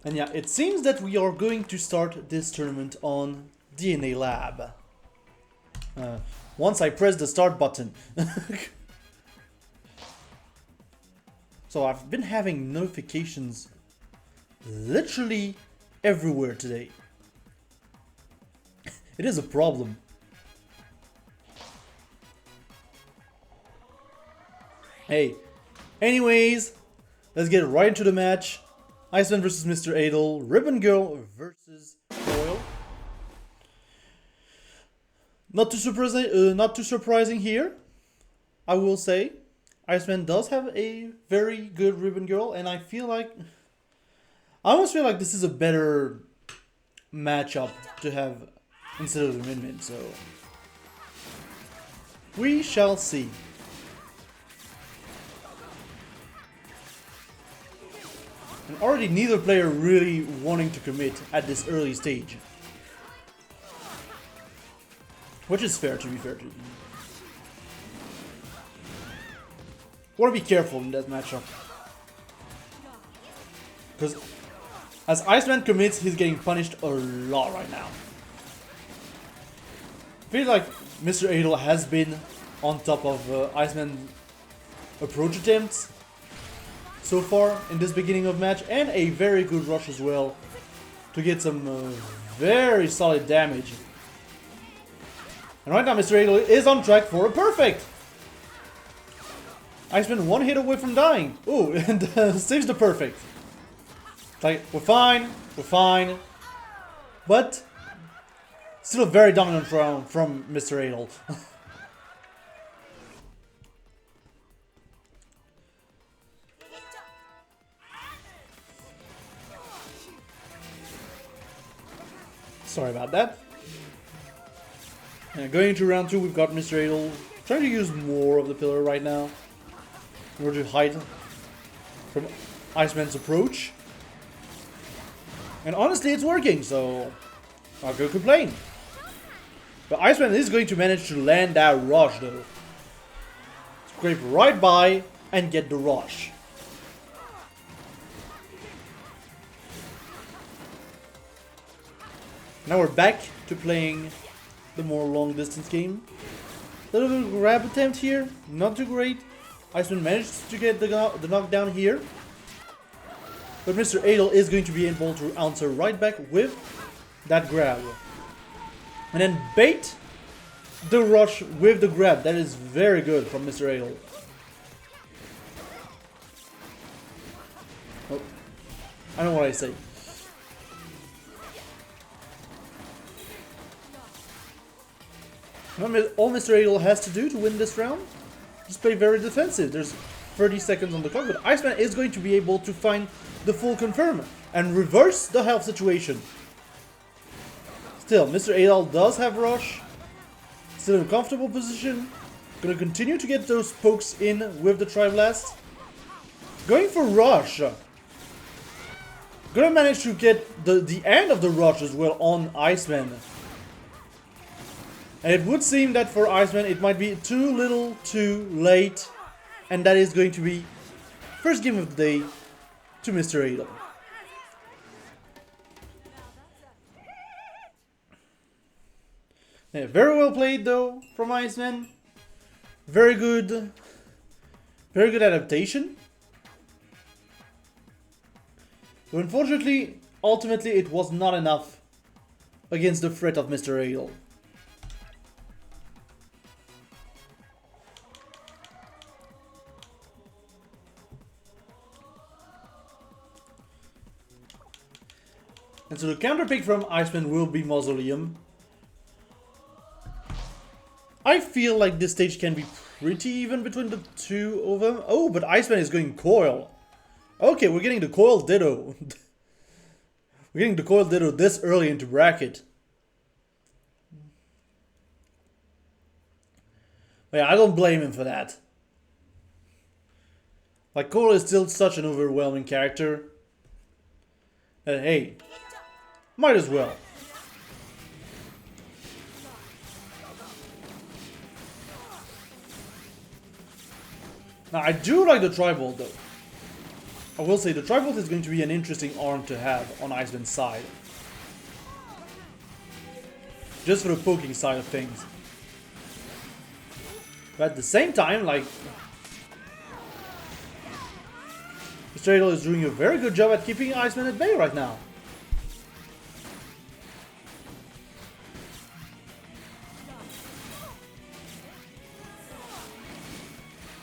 And yeah, it seems that we are going to start this tournament on DNA Lab. Once I press the start button. So I've been having notifications literally everywhere today. It is a problem. Hey, anyways, let's get right into the match. Iceman versus Mr. Adel, Ribbon Girl versus Coil. Not too surprising here, I will say. Iceman does have a very good Ribbon Girl, and I almost feel like this is a better matchup to have instead of the Min-Min, so we shall see. And already neither player really wanting to commit at this early stage. Which is fair, to be fair to you. Want to be careful in that matchup. Because as Iceman commits, he's getting punished a lot right now. I feel like Mr. Adel has been on top of Iceman's approach attempts so far in this beginning of match, and a very good rush as well to get some very solid damage. And right now Mr. Adel is on track for a perfect! Iceman one hit away from dying. Ooh, and saves the perfect. Like, we're fine. But still a very dominant round from Mr. Adel. Sorry about that. Going into round 2, we've got Mr. Adel trying to use more of the pillar right now in order to hide from Iceman's approach. And honestly, it's working, so not gonna complain. But Iceman is going to manage to land that rush, though. Scrape right by and get the rush. Now we're back to playing the more long distance game. Little bit of grab attempt here, not too great. Iceman managed to get the knockdown here. But Mr. Adel is going to be able to answer right back with that grab. And then bait the rush with the grab. That is very good from Mr. Adel. Oh, I know what I say. All Mr. Adel has to do to win this round, just play very defensive. There's 30 seconds on the clock, but Iceman is going to be able to find the full confirm and reverse the health situation. Still, Mr. Adel does have rush, still in a comfortable position, gonna continue to get those pokes in with the Tri-Blast. Going for rush. Gonna manage to get the end of the rush as well on Iceman. And it would seem that for Iceman it might be too little too late. And that is going to be first game of the day to Mr. Adel. Yeah, very well played though from Iceman. Very good adaptation. But unfortunately, ultimately it was not enough against the threat of Mr. Adel. And so the counter pick from Iceman will be Mausoleum. I feel like this stage can be pretty even between the two of them. Oh, but Iceman is going Coil. Okay, we're getting the Coil Ditto. We're getting the Coil Ditto this early into bracket. But yeah, I don't blame him for that. Like, Coil is still such an overwhelming character. And hey, might as well. Now, I do like the tribal though. I will say the Tri-Volt is going to be an interesting arm to have on Iceman's side. Just for the poking side of things. But at the same time, like... Mr. Idol is doing a very good job at keeping Iceman at bay right now.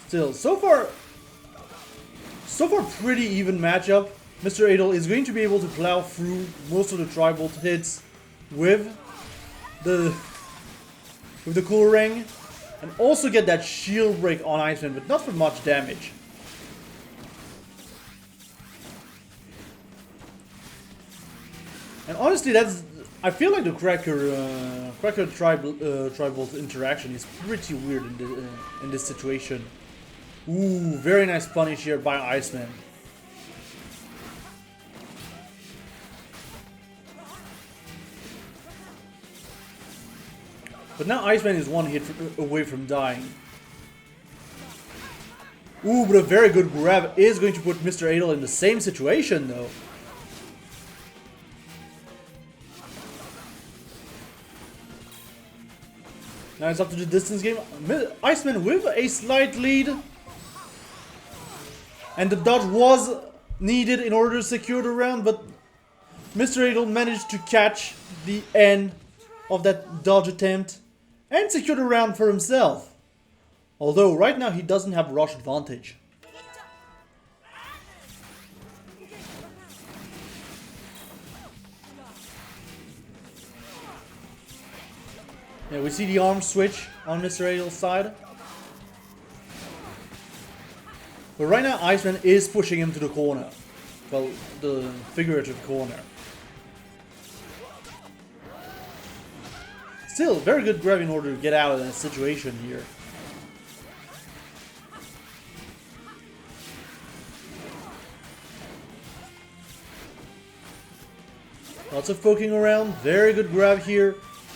Still, so far pretty even matchup. Mr. Idol is going to be able to plow through most of the Tri-Volt hits with the Cooler Ring, and also get that shield break on Iceman, but not for much damage. And honestly, I feel like the Cracker Tri-Volt interaction is pretty weird in this situation. Ooh, very nice punish here by Iceman. But now Iceman is one hit away from dying. Ooh, but a very good grab is going to put Mr. Idol in the same situation though. Now it's up to the distance game. Iceman with a slight lead. And the dodge was needed in order to secure the round, but Mr. Idol managed to catch the end of that dodge attempt and secure the round for himself. Although right now he doesn't have rush advantage. Yeah, we see the arm switch on Mr. Idol's side. But right now Iceman is pushing him to the corner. Well, the figurative corner. Still, very good grab in order to get out of that situation here. Lots of poking around. Very good grab here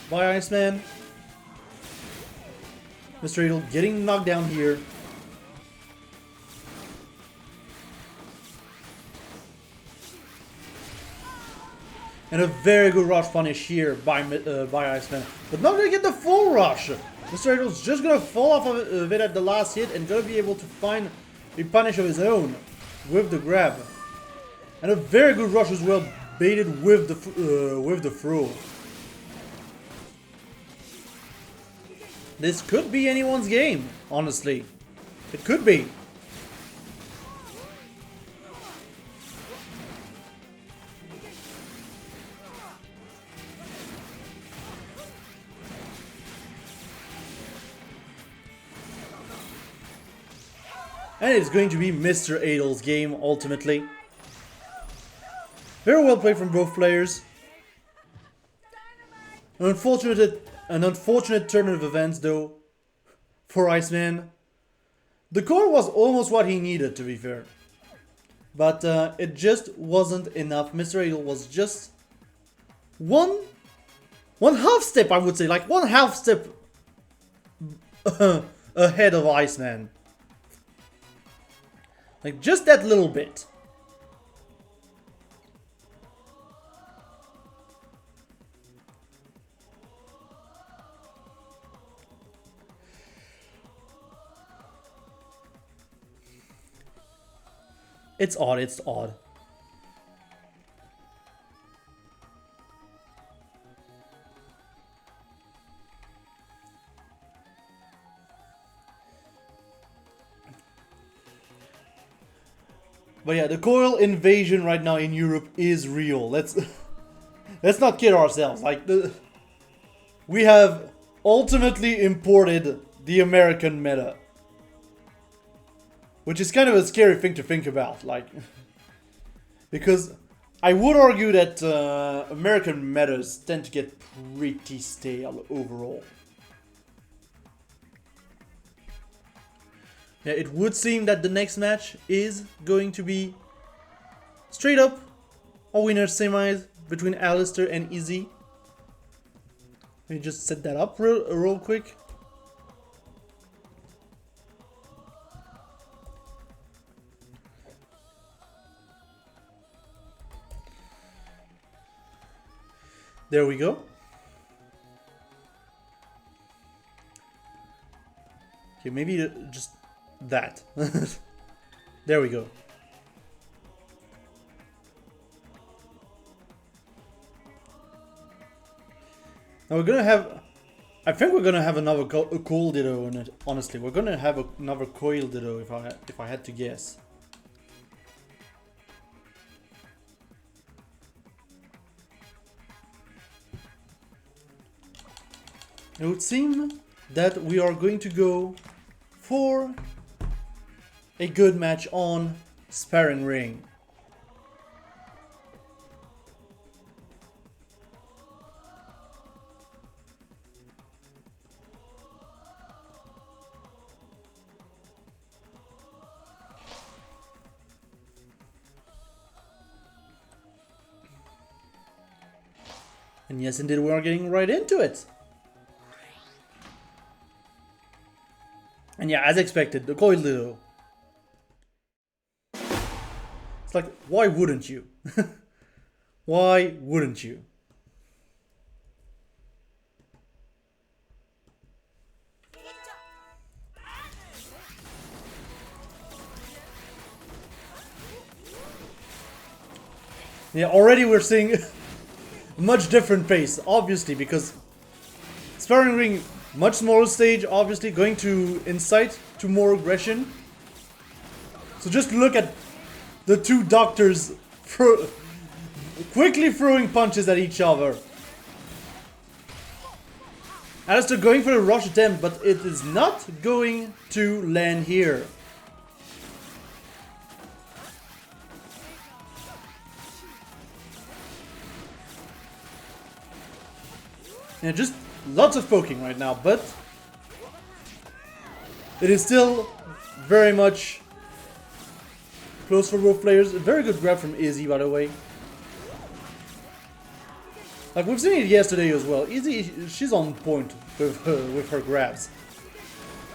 by Iceman. Mr. Idol getting knocked down here. And a very good rush punish here by Iceman. But not gonna get the full rush. Mr. Idol's just gonna fall off of it at the last hit and gonna be able to find a punish of his own with the grab. And a very good rush as well, baited with the throw. This could be anyone's game, honestly. It could be. And it's going to be Mr. Idol's game, ultimately. Very well played from both players. An unfortunate turn of events, though, for Iceman. The core was almost what he needed, to be fair. But it just wasn't enough. Mr. Idol was just one half step, I would say. Like, one half step ahead of Iceman. Like, just that little bit. It's odd, it's odd. But yeah, the coil invasion right now in Europe is real. Let's not kid ourselves. Like, we have ultimately imported the American meta, which is kind of a scary thing to think about. Like, because I would argue that American metas tend to get pretty stale overall. Yeah, it would seem that the next match is going to be straight up a winner semis between Alistair and Izzy. Let me just set that up real quick. There we go. Okay, maybe just that. There we go. Now we're gonna have... I think we're gonna have another coil ditto in it, honestly. We're gonna have another coil ditto if I had to guess. It would seem that we are going to go for a good match on Sparring Ring. And yes, indeed, we are getting right into it. And yeah, as expected, the coil ditto. It's like, why wouldn't you? Why wouldn't you? Yeah, already we're seeing a much different pace, obviously, because Sparring Ring, much smaller stage, obviously, going to incite to more aggression. So just look at the two doctors quickly throwing punches at each other. Alistair going for a rush attempt, but it is not going to land here. Yeah, just lots of poking right now, but it is still very much close for both players. A very good grab from Izzy, by the way. Like, we've seen it yesterday as well. Izzy, she's on point with her grabs,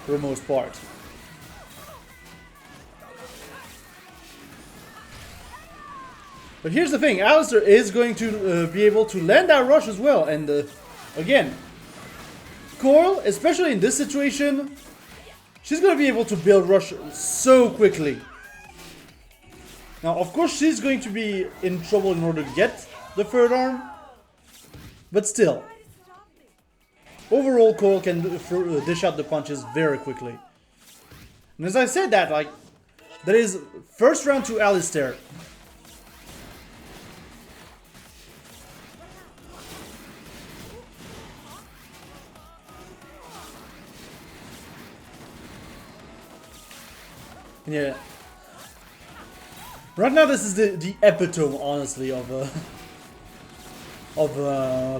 for the most part. But here's the thing, Alistair is going to be able to land that rush as well, and again, Coral, especially in this situation, she's going to be able to build rush so quickly. Now, of course, she's going to be in trouble in order to get the third arm, but still. Overall, Coral can dish out the punches very quickly. And as I said that, like, that is first round to Alistair. Yeah. Right now, this is the epitome, honestly, of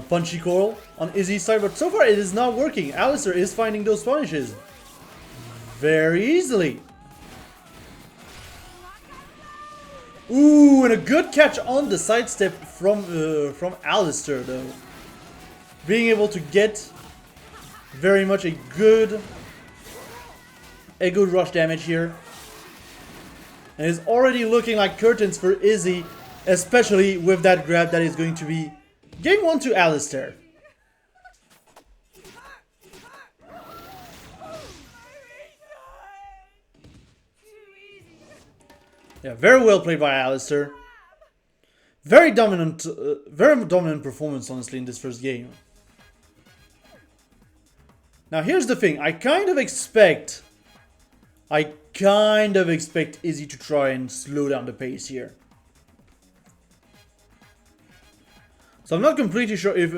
punchy Coral on Izzy's side, but so far it is not working. Alistair is finding those punishes very easily. Ooh, and a good catch on the sidestep from Alistair, though. Being able to get very much a good rush damage here. And it's already looking like curtains for Izzy, especially with that grab that is going to be game 1 to Alistair. Yeah, very well played by Alistair. Very dominant performance, honestly, in this first game. Now, here's the thing. I kind of expect Izzy to try and slow down the pace here. So I'm not completely sure if...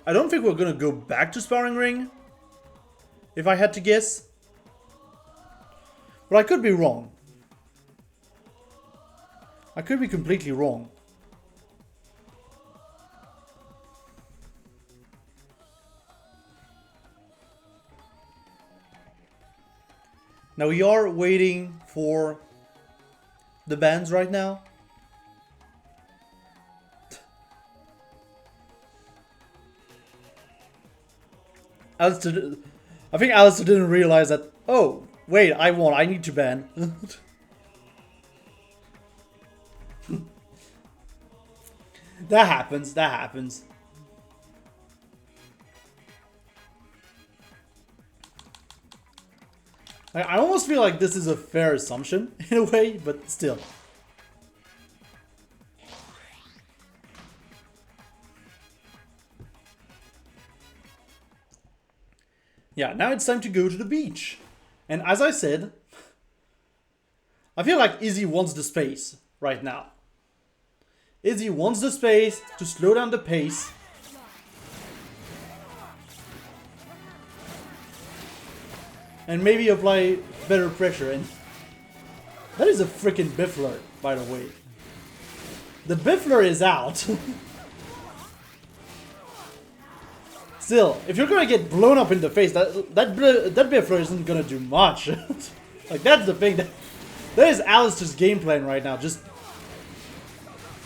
I don't think we're gonna go back to Sparring Ring, if I had to guess. But I could be wrong. I could be completely wrong. Now we are waiting for the bans right now. Alistair, I think Alistair didn't realize that, oh, wait, I won, I need to ban. That happens, that happens. I almost feel like this is a fair assumption in a way, but still. Yeah, now it's time to go to the beach. And as I said, I feel like Izzy wants the space right now. Izzy wants the space to slow down the pace. And maybe apply better pressure. And that is a freaking Biffler, by the way. The Biffler is out. Still, if you're gonna get blown up in the face, that Biffler isn't gonna do much. Like, that's the thing. That is Alistair's game plan right now. Just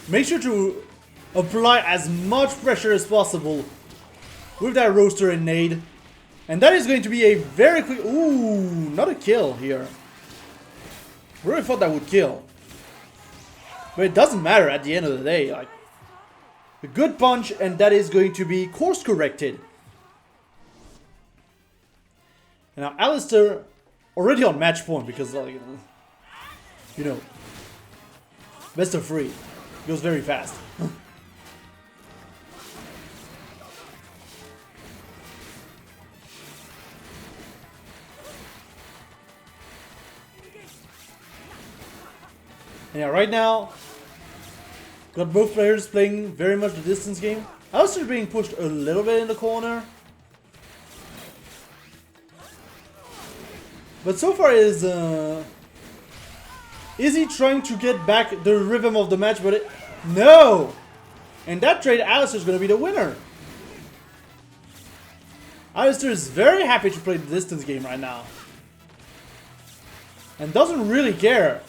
make sure to apply as much pressure as possible with that roaster and nade. And that is going to be a very quick... Ooh, not a kill here. Really thought that would kill. But it doesn't matter at the end of the day. Like, a good punch, and that is going to be course corrected. And now Alistair already on match point because, like, you know, best of 3 goes very fast. And yeah, right now, got both players playing very much the distance game. Alistair being pushed a little bit in the corner. But so far is he trying to get back the rhythm of the match, but no! And that trade, Alistair's gonna be the winner. Alistair is very happy to play the distance game right now. And doesn't really care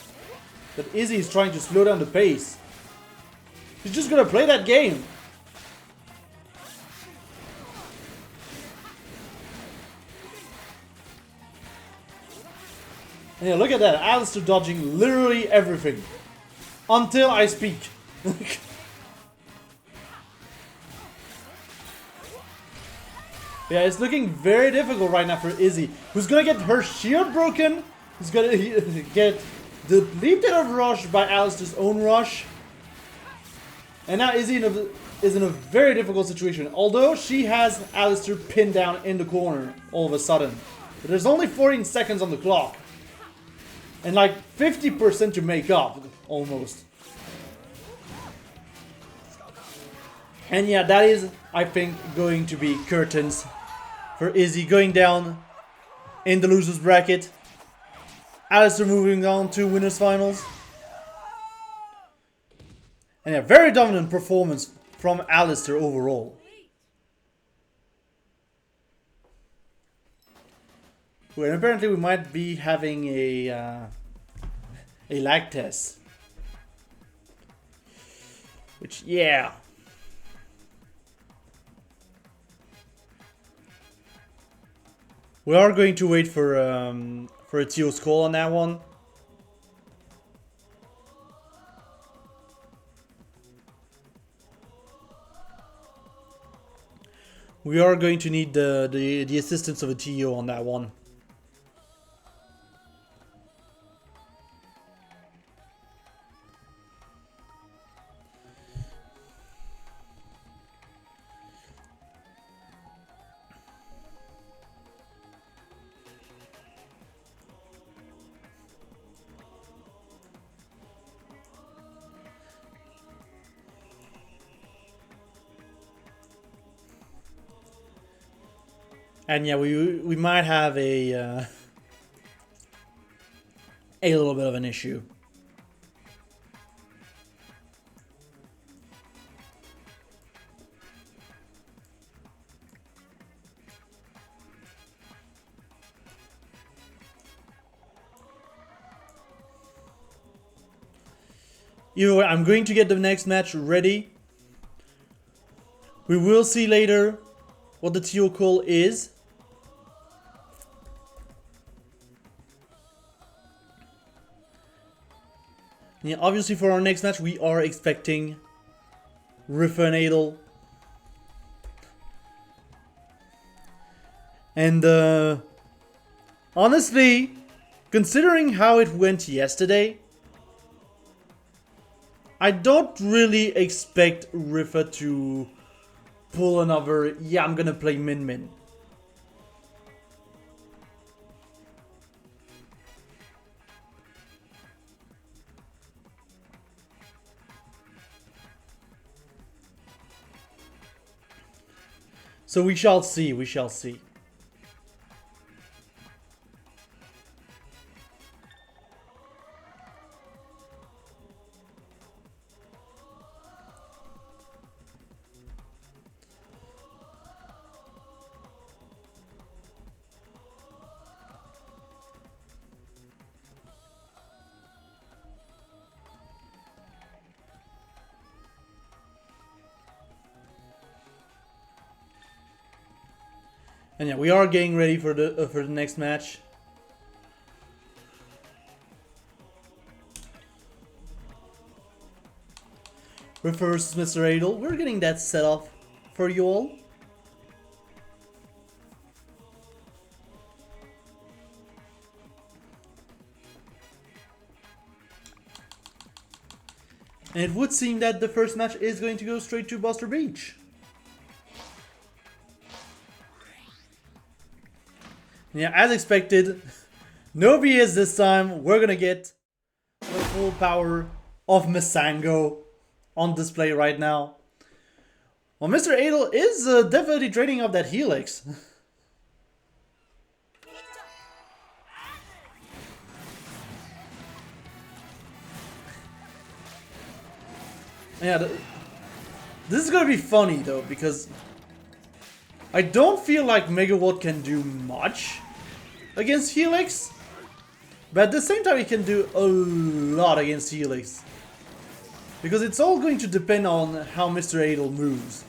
that Izzy is trying to slow down the pace. He's just gonna play that game. And yeah, look at that. Alistair dodging literally everything. Until I speak. Yeah, it's looking very difficult right now for Izzy. Who's gonna get her shield broken. Who's gonna get depleted of rush by Alistair's own rush. And now Izzy is in a very difficult situation. Although she has Alistair pinned down in the corner all of a sudden. But there's only 14 seconds on the clock. And like 50% to make up, almost. And yeah, that is, I think, going to be curtains for Izzy going down in the losers bracket. Alistair moving on to winners finals. And yeah, very dominant performance from Alistair overall. Well, apparently we might be having a lag test. Which, yeah. We are going to wait for a TO's call on that one. We are going to need the assistance of a TO on that one. And yeah, we might have a little bit of an issue. Either way, I'm going to get the next match ready. We will see later what the TO call is. Yeah, obviously for our next match we are expecting Riffa and Adel. And honestly, considering how it went yesterday, I don't really expect Rifa to pull another, yeah, I'm gonna play Min. So we shall see, we shall see. And yeah, we are getting ready for the next match. Rifa versus Mr. Adel. We're getting that set up for you all. And it would seem that the first match is going to go straight to Buster Beach. Yeah, as expected, no BS this time. We're gonna get the full power of Misango on display right now. Well, Mr. Adel is definitely trading up that Helix. Yeah, this is gonna be funny though, because I don't feel like Mega VoD can do much against Helix, but at the same time it can do a lot against Helix. Because it's all going to depend on how Mr. Adel moves.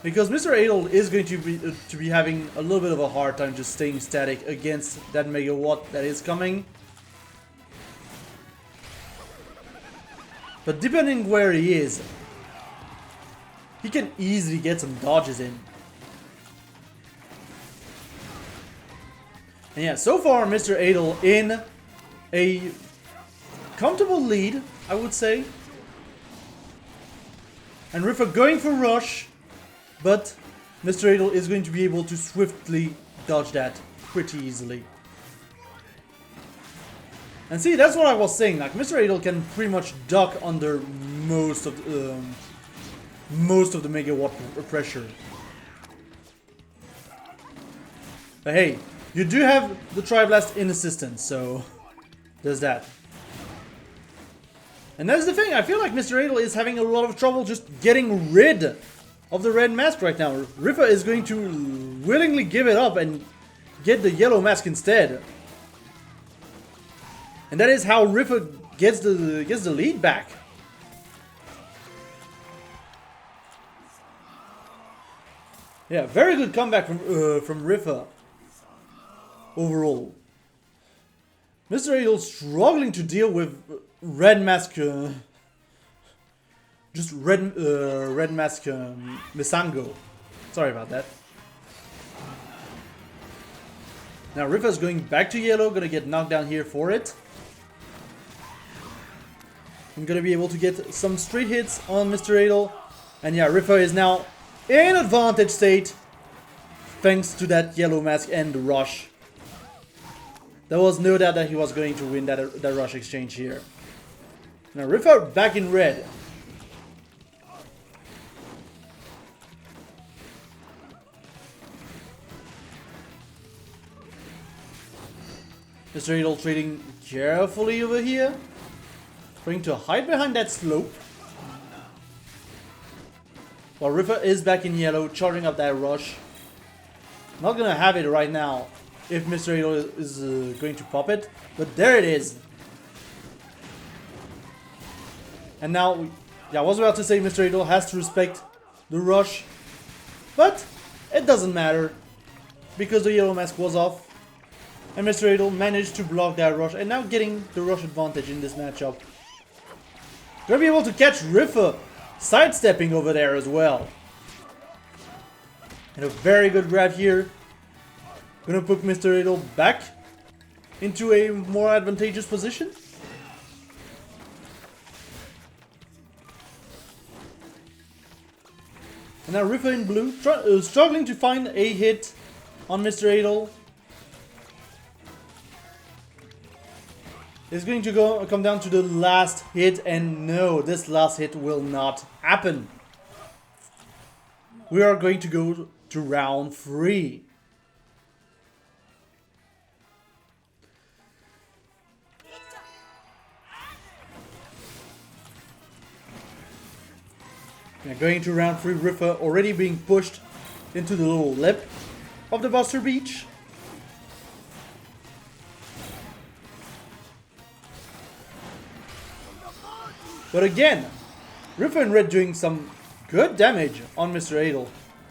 Because Mr. Adel is going to be having a little bit of a hard time just staying static against that Mega VoD that is coming. But depending where he is, he can easily get some dodges in. And yeah, so far Mr. Adel in a comfortable lead, I would say. And Rifa going for rush, but Mr. Adel is going to be able to swiftly dodge that pretty easily. And see, that's what I was saying, like Mr. Adel can pretty much duck under most of the Mega VoD pressure. But hey, you do have the Tri-Blast in assistance, so there's that. And that's the thing, I feel like Mr. Adel is having a lot of trouble just getting rid of the red mask right now. Rifa is going to willingly give it up and get the yellow mask instead. And that is how Rifa gets the lead back. Yeah, very good comeback from Rifa. Overall, Mr. Adel struggling to deal with red mask, just red mask Misango. Sorry about that. Now Rifa's going back to yellow, gonna get knocked down here for it. I'm gonna be able to get some straight hits on Mr. Adel, and yeah, Rifa is now in advantage state thanks to that yellow mask and the rush. There was no doubt that he was going to win that rush exchange here. Now Rifa back in red. Mr. Adel trading carefully over here. Trying to hide behind that slope. While Rifa is back in yellow, charging up that rush. Not gonna have it right now if Mr. Adel is going to pop it, but there it is. And now, yeah, I was about to say Mr. Adel has to respect the rush, but it doesn't matter because the yellow mask was off, and Mr. Adel managed to block that rush, and now getting the rush advantage in this matchup. Gonna be able to catch Rifa sidestepping over there as well. And a very good grab here. Gonna put Mr. Idol back into a more advantageous position. And now Rifa in blue, struggling to find a hit on Mr. Idol. It's going to come down to the last hit, and no, this last hit will not happen. We are going to go to round 3. Now going to round 3, Rifa already being pushed into the little lip of the Buster Beach. But again, Rifa and Red doing some good damage on Mr. Idol.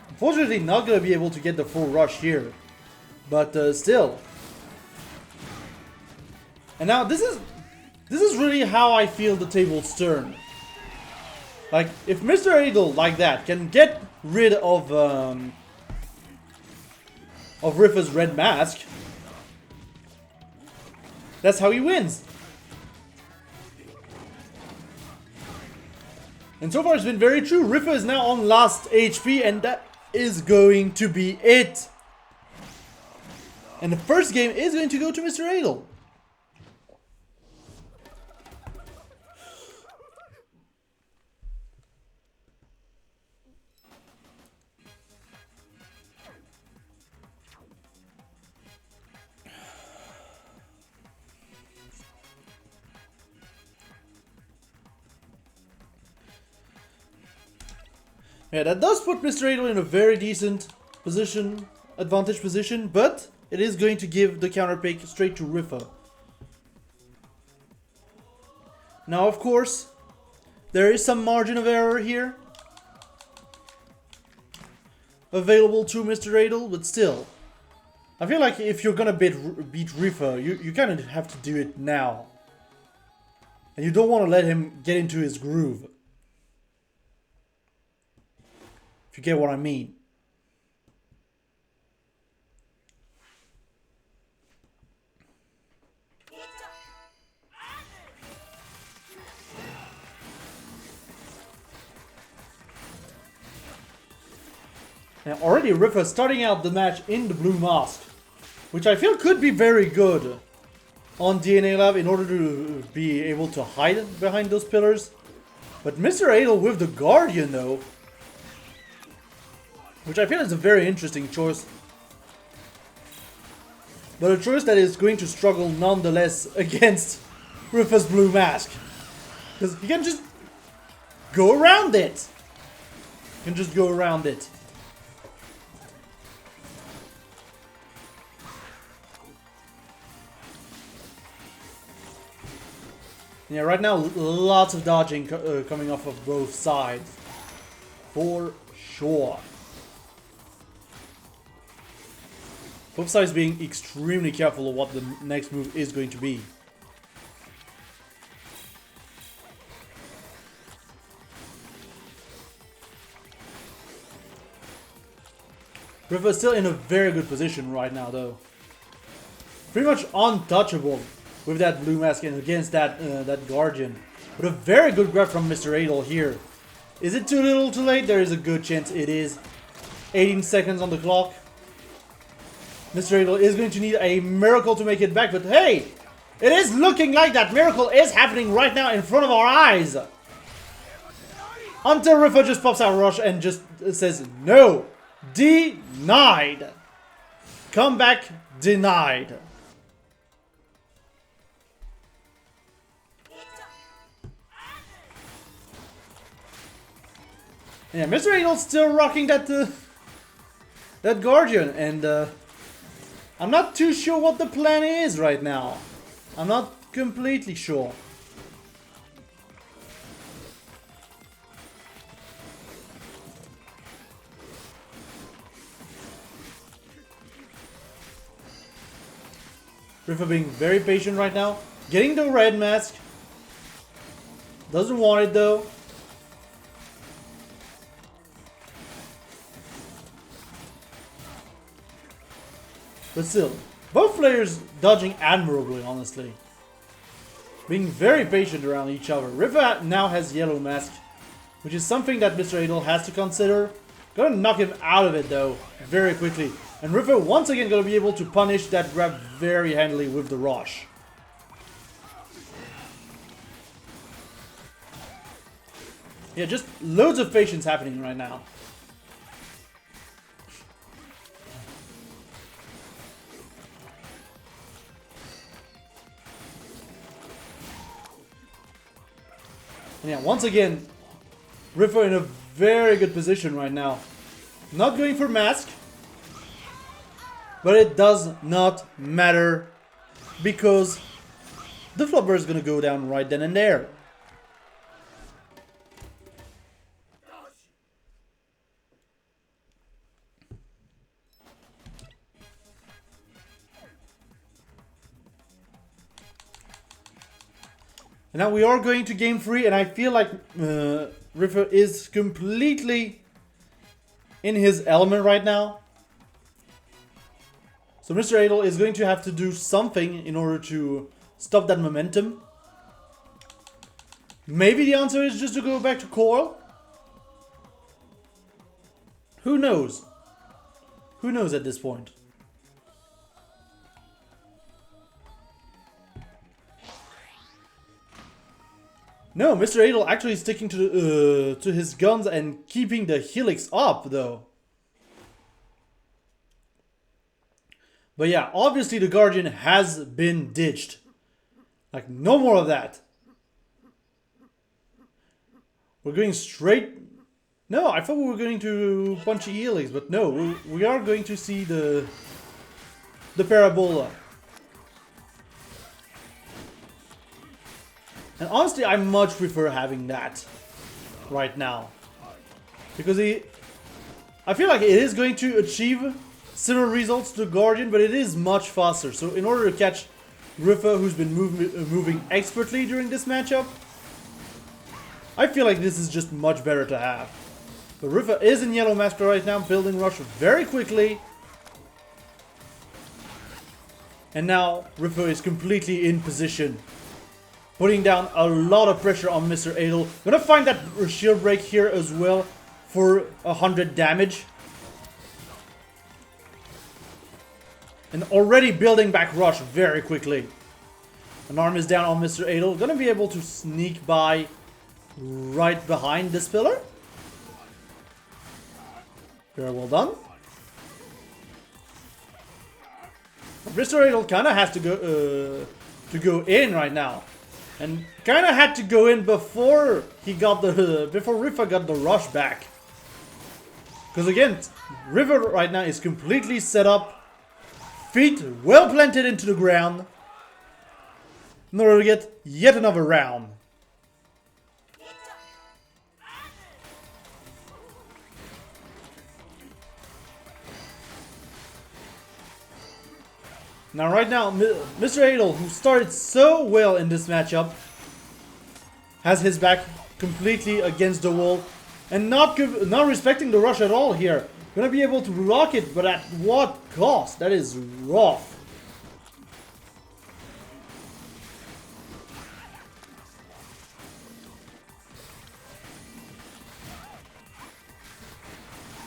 Unfortunately, not going to be able to get the full rush here. But still. And now this is really how I feel the tables turn. Like, if Mr. Idol, like that, can get rid of Rifa's red mask, that's how he wins. And so far it's been very true. Rifa is now on last HP, and that is going to be it. And the first game is going to go to Mr. Idol. Yeah, that does put Mr. Idol in a very decent position, advantage position, but it is going to give the counter pick straight to Rifa. Now, of course, there is some margin of error here available to Mr. Idol, but still, I feel like if you're gonna beat Rifa, you kind of have to do it now. And you don't want to let him get into his groove. If you get what I mean. Now already Rifa starting out the match in the blue mask, which I feel could be very good on DNA Lab in order to be able to hide behind those pillars. But Mr. Idol with the Guardian though, which I feel is a very interesting choice. But a choice that is going to struggle nonetheless against Rifa's blue mask. Because you can just go around it. You can just go around it. Yeah, right now lots of dodging coming off of both sides. For sure. Both sides being extremely careful of what the next move is going to be. Rifa is still in a very good position right now though. Pretty much untouchable with that blue mask and against that that Guardian. But a very good grab from Mr. Idol here. Is it too little too late? There is a good chance it is. 18 seconds on the clock. Mr. Idol is going to need a miracle to make it back, but hey! It is looking like that miracle is happening right now in front of our eyes! Until Rifa just pops out Rush and just says, no! Denied! Comeback denied. Yeah, Mr. Idol's still rocking that that Guardian, and I'm not too sure what the plan is right now. I'm not completely sure. Rifa being very patient right now. Getting the red mask. Doesn't want it though. But still, both players dodging admirably, honestly. Being very patient around each other. River now has Yellow Mask, which is something that Mr. Adel has to consider. Gonna knock him out of it though, very quickly. And River once again gonna be able to punish that grab very handily with the rush. Yeah, just loads of patience happening right now. And yeah, once again, River in a very good position right now. Not going for mask, but it does not matter because the flubber is gonna go down right then and there. And now we are going to game 3, and I feel like River is completely in his element right now. So Mr. Adel is going to have to do something in order to stop that momentum. Maybe the answer is just to go back to Coil. Who knows? Who knows at this point? No, Mr. Adel actually sticking to his guns and keeping the helix up, though. But yeah, obviously the Guardian has been ditched. Like, no more of that. We're going straight... No, I thought we were going to punch the helix, but no, we are going to see the parabola. And honestly, I much prefer having that right now. Because I feel like it is going to achieve similar results to the Guardian, but it is much faster. So in order to catch Rifa, who's been moving expertly during this matchup, I feel like this is just much better to have. But Rifa is in Yellow Mask right now, building rush very quickly. And now Rifa is completely in position, putting down a lot of pressure on Mr. Adel. Gonna find that shield break here as well for 100 damage. And already building back rush very quickly. An arm is down on Mr. Adel. Gonna be able to sneak by right behind this pillar. Very well done. Mr. Adel kinda has to go in right now. And kinda had to go in before he got before Rifa got the rush back. Because again, River right now is completely set up, feet well planted into the ground, in order to get yet another round. Now right now, Mr. Adel, who started so well in this matchup, has his back completely against the wall and not respecting the rush at all here. Gonna be able to block it, but at what cost? That is rough.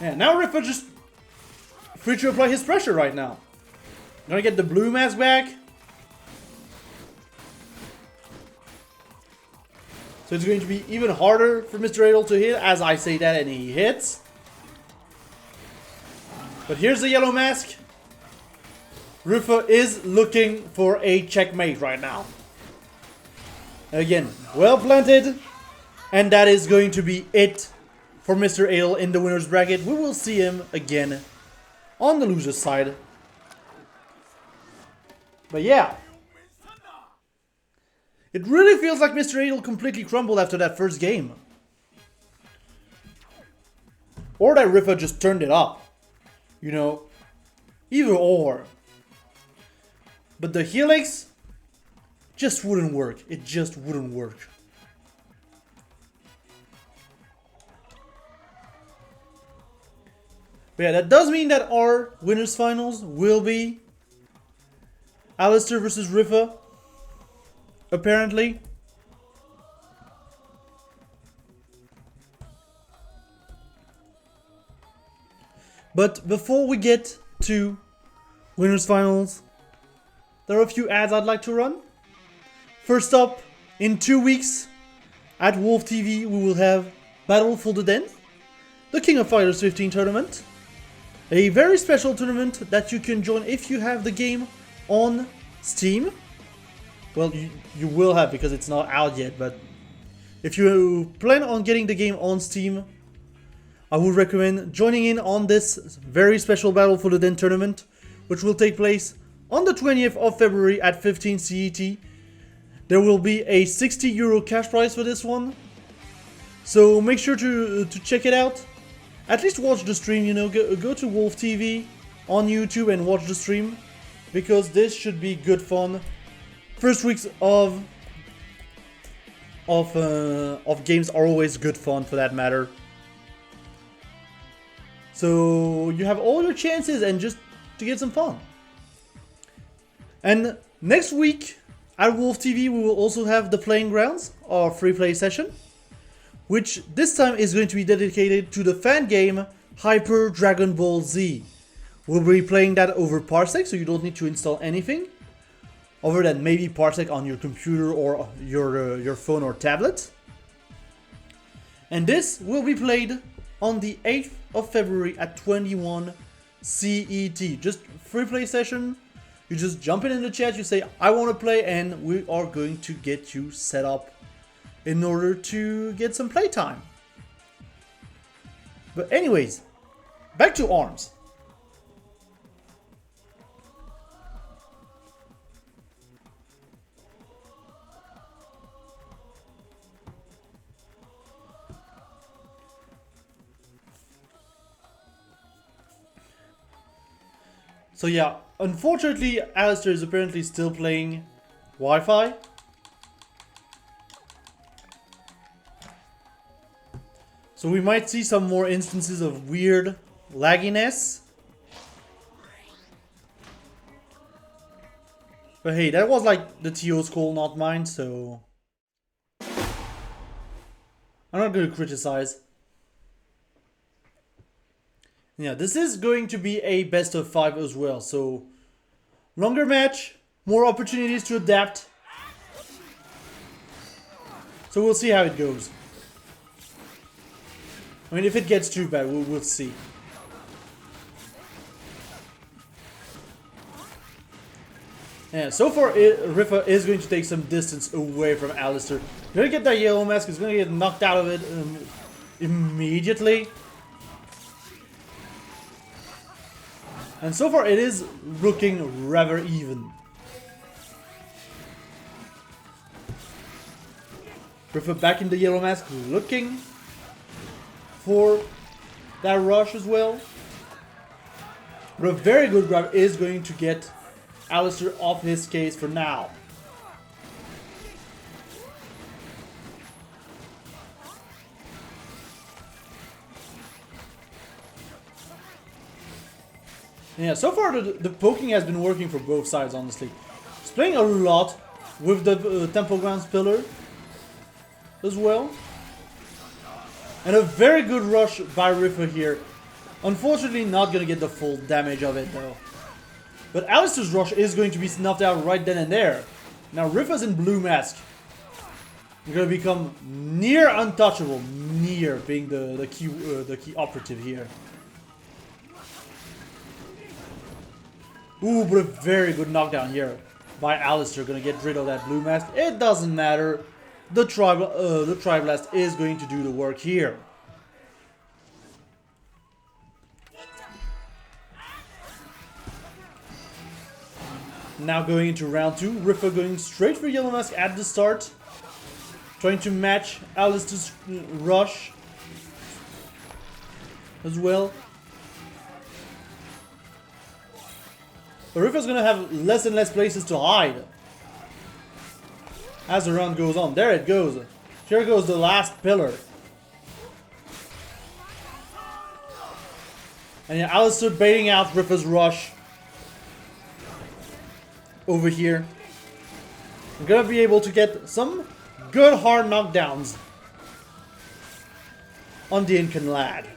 Yeah, now Rifa just free to apply his pressure right now. Gonna get the blue mask back. So it's going to be even harder for Mr. Adel to hit as I say that and he hits. But here's the yellow mask. Rifa is looking for a checkmate right now. Again, well planted. And that is going to be it for Mr. Adel in the winner's bracket. We will see him again on the loser's side. But yeah, it really feels like Mr. Adel completely crumbled after that first game. Or that Rifa just turned it up. You know, either or. But the helix just wouldn't work. It just wouldn't work. But yeah, that does mean that our winners finals will be Alistair versus Rifa, apparently. But before we get to winners finals, there are a few ads I'd like to run. First up, in 2 weeks at Wolf TV we will have Battle for the Den, the King of Fighters 15 tournament. A very special tournament that you can join if you have the game on Steam. Well, you will have because it's not out yet, but if you plan on getting the game on Steam, I would recommend joining in on this very special Battle for the Den tournament, which will take place on the 20th of February at 15 CET. There will be a €60 cash prize for this one, so make sure to check it out. At least watch the stream, you know, go to Wolf TV on YouTube and watch the stream, because this should be good fun. First weeks of games are always good fun, for that matter. So you have all your chances and just to get some fun. And next week at Wolf TV we will also have the Playing Grounds, our free play session, which this time is going to be dedicated to the fan game Hyper Dragon Ball Z. We'll be playing that over Parsec, so you don't need to install anything other than maybe Parsec on your computer or your phone or tablet. And this will be played on the 8th of February at 21 CET. Just free play session. You just jump in the chat, you say I want to play, and we are going to get you set up in order to get some playtime. But anyways, back to ARMS. So yeah, unfortunately Alistair is apparently still playing Wi-Fi. So we might see some more instances of weird lagginess. But hey, that was like the TO's call, not mine, so I'm not going to criticize. Yeah, this is going to be a best of 5 as well, so longer match, more opportunities to adapt. So we'll see how it goes. I mean, if it gets too bad, we'll see. Yeah, so far Rifa is going to take some distance away from Alistair. He's going to get that yellow mask, he's going to get knocked out of it immediately. And so far it is looking rather even. Rifa back in the yellow mask, looking for that rush as well. But a very good grab is going to get Alistair off his case for now. Yeah, so far the poking has been working for both sides, honestly. He's playing a lot with the Temple Grounds pillar as well. And a very good rush by Rifa here. Unfortunately not going to get the full damage of it though. But Alistair's rush is going to be snuffed out right then and there. Now Rifa's in blue mask. He's going to become near untouchable. Near being the key operative here. Ooh, but a very good knockdown here by Alistair. Gonna get rid of that blue mask. It doesn't matter. The Tri-Blast is going to do the work here. Now going into round 2. Rifa going straight for yellow mask at the start. Trying to match Alistair's rush as well. Rifa's gonna have less and less places to hide as the round goes on. There it goes. Here goes the last pillar. And yeah, Alistair baiting out Rifa's rush. over here. I'm gonna be able to get some good hard knockdowns on the Incan lad.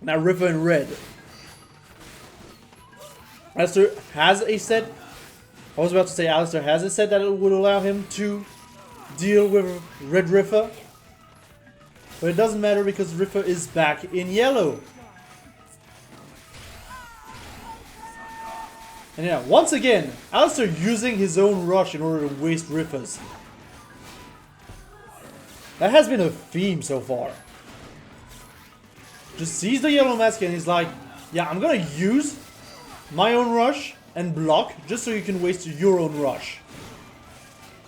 Now River in red. Alistair has a set. I was about to say Alistair has a set that would allow him to deal with red River. But it doesn't matter because River is back in yellow. And yeah, once again, Alistair using his own rush in order to waste Rivers. That has been a theme so far. Just sees the yellow mask and he's like, yeah, I'm gonna use my own rush and block just so you can waste your own rush.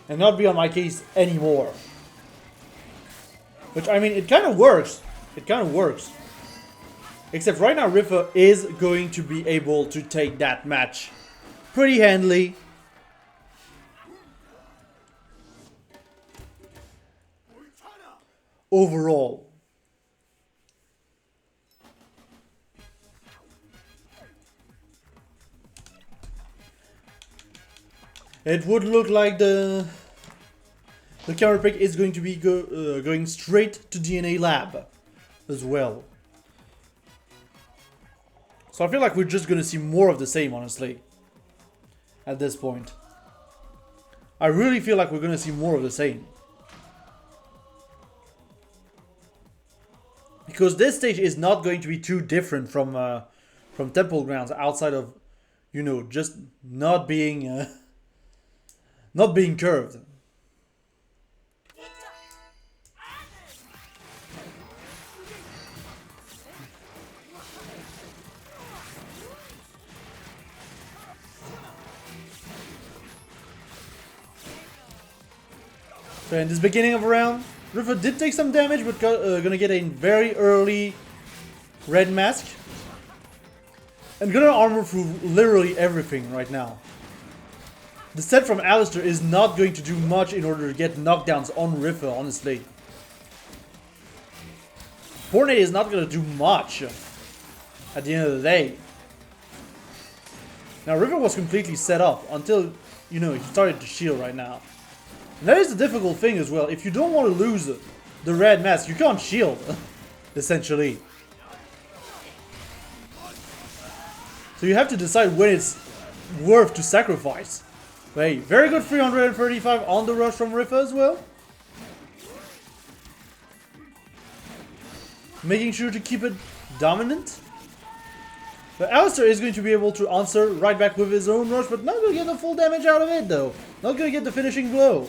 And not be on my case anymore. Which, I mean, it kind of works. It kind of works. Except right now River is going to be able to take that match pretty handily. Overall. It would look like the counter pick is going to be going straight to DNA Lab as well. So I feel like we're just going to see more of the same, honestly, at this point. I really feel like we're going to see more of the same. Because this stage is not going to be too different from Temple Grounds outside of, you know, just not being curved. So in this beginning of a round, River did take some damage, but gonna get a very early red mask. And gonna armor through literally everything right now. The set from Alistair is not going to do much in order to get knockdowns on River, honestly. Fortnite is not going to do much at the end of the day. Now River was completely set up until, you know, he started to shield right now. And that is the difficult thing as well. If you don't want to lose the red mask, you can't shield, essentially. So you have to decide when it's worth to sacrifice. But hey, very good 335 on the rush from River as well. Making sure to keep it dominant. But Alistair is going to be able to answer right back with his own rush, but not going to get the full damage out of it though. Not going to get the finishing blow.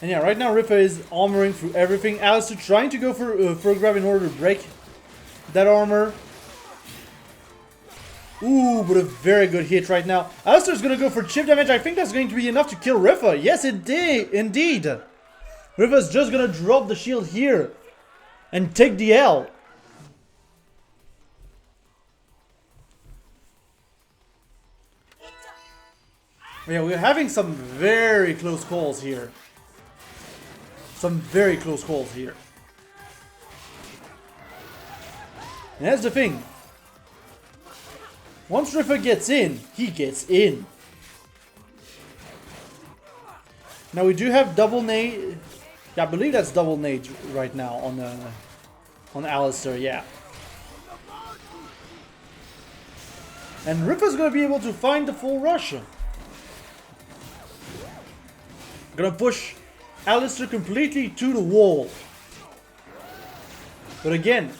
And yeah, right now River is armoring through everything. Alistair trying to go for a grab in order to break that armor. Ooh, but a very good hit right now. Alistair's gonna go for chip damage. I think that's going to be enough to kill River. Yes, indeed. River's just gonna drop the shield here and take the L. Yeah, we're having some very close calls here. Some very close calls here. And that's the thing. Once River gets in, he gets in. Now we do have double nade. Yeah, I believe that's double nade right now on Alistair, yeah. And River's gonna be able to find the full rush. Gonna push Alistair completely to the wall. But again,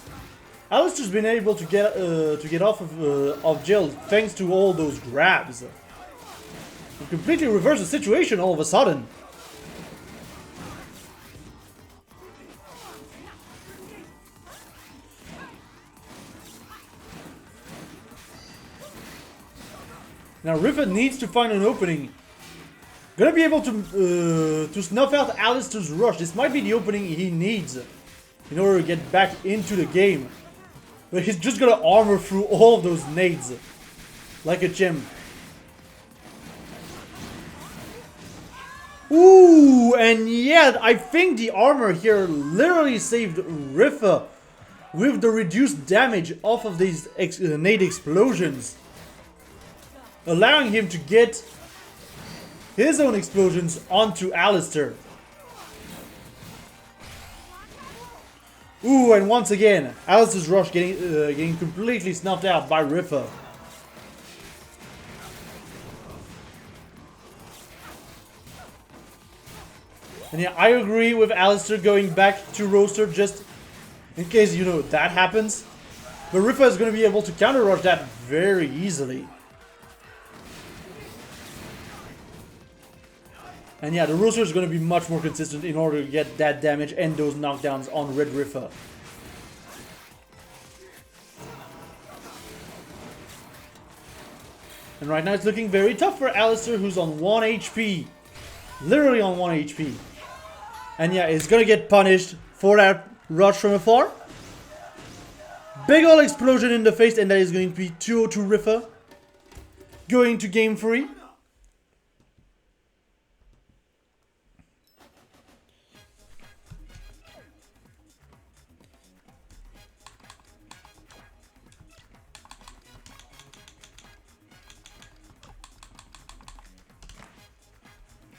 Alistair's been able to get off of jail thanks to all those grabs. And completely reverse the situation all of a sudden. Now River needs to find an opening. Gonna be able to snuff out Alistair's rush. This might be the opening he needs in order to get back into the game. But he's just gonna armor through all of those nades. Like a chimp. Ooh, and yeah, I think the armor here literally saved Rifa with the reduced damage off of these nade explosions. Allowing him to get his own explosions onto Alistair. Ooh, and once again, Alistair's rush getting completely snuffed out by Rifa. And yeah, I agree with Alistair going back to Roaster just in case, you know, that happens. But Rifa is going to be able to counter rush that very easily. And yeah, the Roaster is going to be much more consistent in order to get that damage and those knockdowns on Red Rifa. And right now it's looking very tough for Alistair, who's on 1 HP. Literally on 1 HP. And yeah, he's going to get punished for that rush from afar. Big ol' explosion in the face, and that is going to be 2-0 to Rifa. Going to game 3.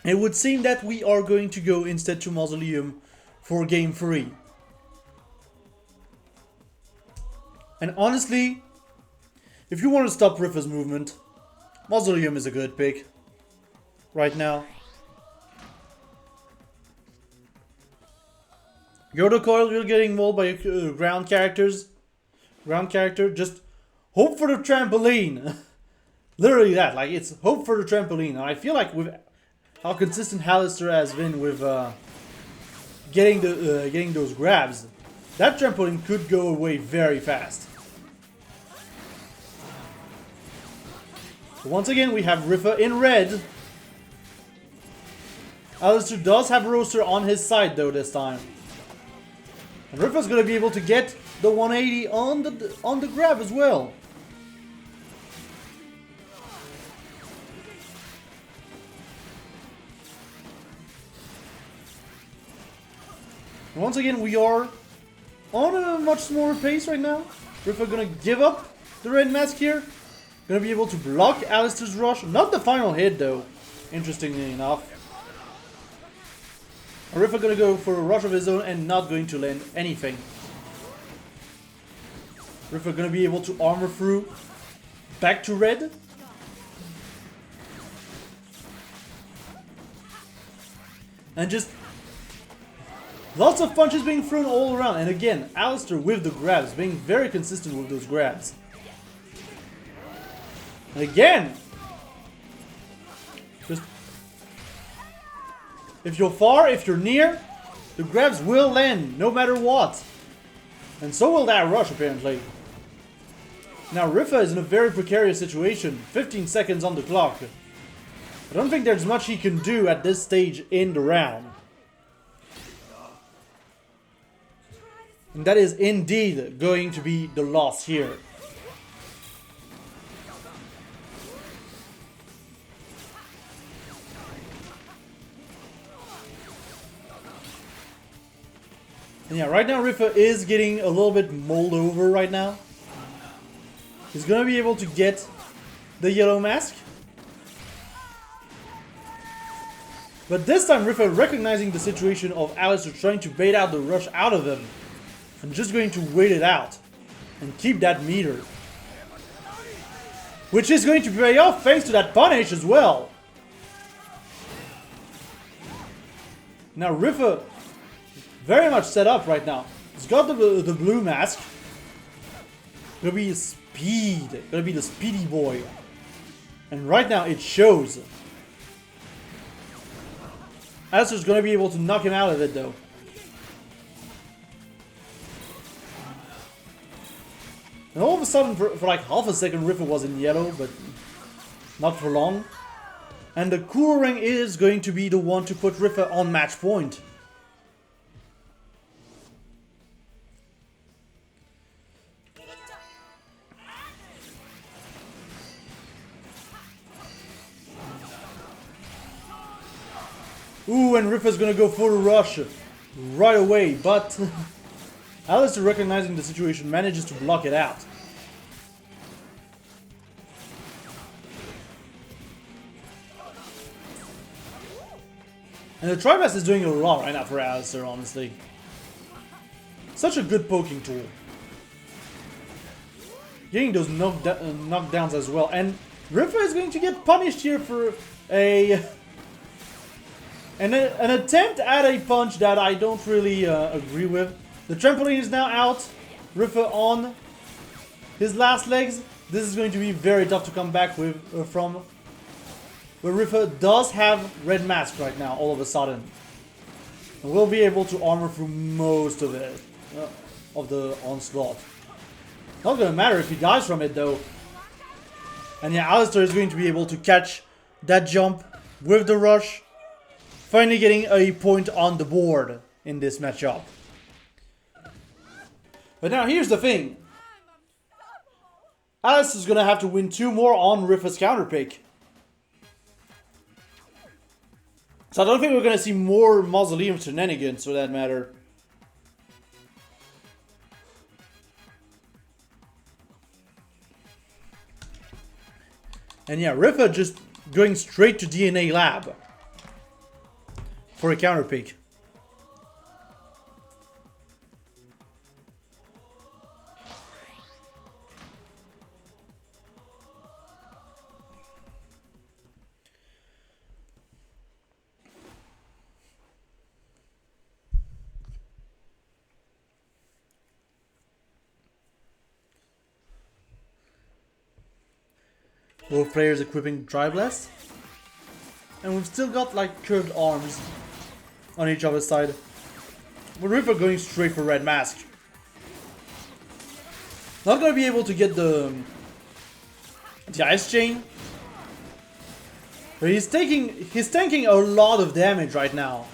It would seem that we are going to go instead to Mausoleum for game 3. And honestly, if you want to stop Rifa's movement, Mausoleum is a good pick right now. Yoda Coil, you're getting mauled by ground characters. Ground character, just hope for the trampoline. Literally that, like it's hope for the trampoline. And I feel like with how consistent Alistair has been with getting those grabs, that trampoline could go away very fast. So once again, we have Rifa in red. Alistair does have Roaster on his side though this time. And Rifa's gonna be able to get the 180 on the grab as well. And once again, we are on a much slower pace right now. Rifa gonna give up the red mask here. Gonna be able to block Alistair's rush. Not the final hit though, interestingly enough. Rifa gonna go for a rush of his own and not going to land anything. Rifa gonna be able to armor through back to red. And just lots of punches being thrown all around. And again, Alistair with the grabs, being very consistent with those grabs. And again, just if you're far, if you're near, the grabs will land no matter what. And so will that rush apparently. Now Rifa is in a very precarious situation. 15 seconds on the clock. I don't think there's much he can do at this stage in the round. And that is indeed going to be the loss here. And yeah, right now Rifa is getting a little bit mulled over right now. He's gonna be able to get the yellow mask. But this time Rifa, recognizing the situation of Alistair trying to bait out the rush out of him, and just going to wait it out and keep that meter. Which is going to pay off thanks to that punish as well. Now Rifa, very much set up right now. He's got the blue mask. Gonna be speed. Gonna be the speedy boy. And right now it shows. Alistair's gonna be able to knock him out of it though. And all of a sudden, for like half a second, Rifa was in yellow, but not for long. And the cool ring is going to be the one to put Rifa on match point. Ooh, and Riffa's gonna go for the rush right away, but Alistair, recognizing the situation, manages to block it out. And the Triblast is doing a lot right now for Alistair, honestly. Such a good poking tool. Getting those knockdowns as well. And Riffa is going to get punished here for an attempt at a punch that I don't really agree with. The trampoline is now out. Riffa on his last legs. This is going to be very tough to come back with from. But Riffa does have red mask right now, all of a sudden. And will be able to armor through most of it, of the onslaught. Not gonna matter if he dies from it though. And yeah, Alistair is going to be able to catch that jump with the rush. Finally getting a point on the board in this matchup. But now here's the thing. Alistair's gonna have to win 2 more on Riffa's counter pick. So I don't think we're going to see more Mausoleum shenanigans for that matter. And yeah, Riffa just going straight to DNA Lab for a counter pick. Both players equipping Triblast. And we've still got like curved arms on each other's side. But Riffa going straight for red mask. Not gonna be able to get the ice chain. But he's tanking a lot of damage right now.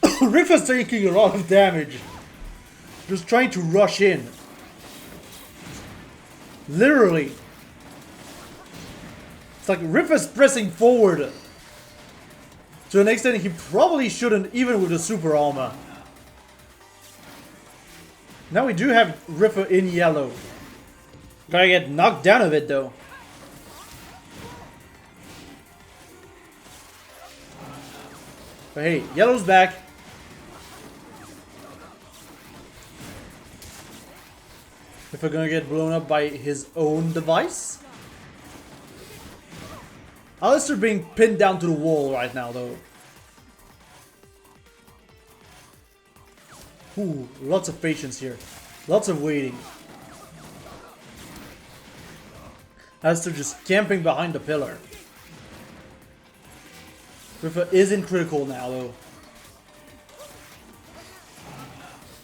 Riffa's taking a lot of damage. Just trying to rush in. Literally. It's like Riffa's pressing forward to an extent he probably shouldn't, even with the super armor. Now we do have Riffa in yellow. Gotta get knocked down a bit though. But hey, yellow's back. Riffa gonna get blown up by his own device. Alistair being pinned down to the wall right now, though. Ooh, lots of patience here. Lots of waiting. Alistair just camping behind the pillar. Riffa is in critical now, though.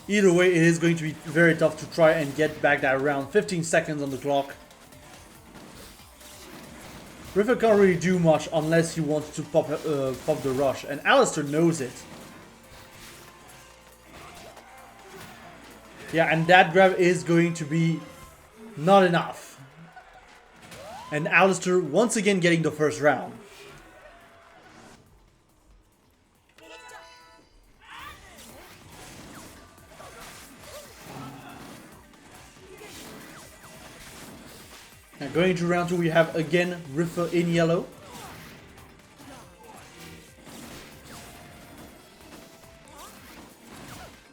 Either way, it is going to be very tough to try and get back that round. 15 seconds on the clock. Riffa can't really do much unless he wants to pop the rush, and Alistair knows it. Yeah, and that grab is going to be not enough. And Alistair once again getting the first round. And going into round 2, we have again Riffa in yellow.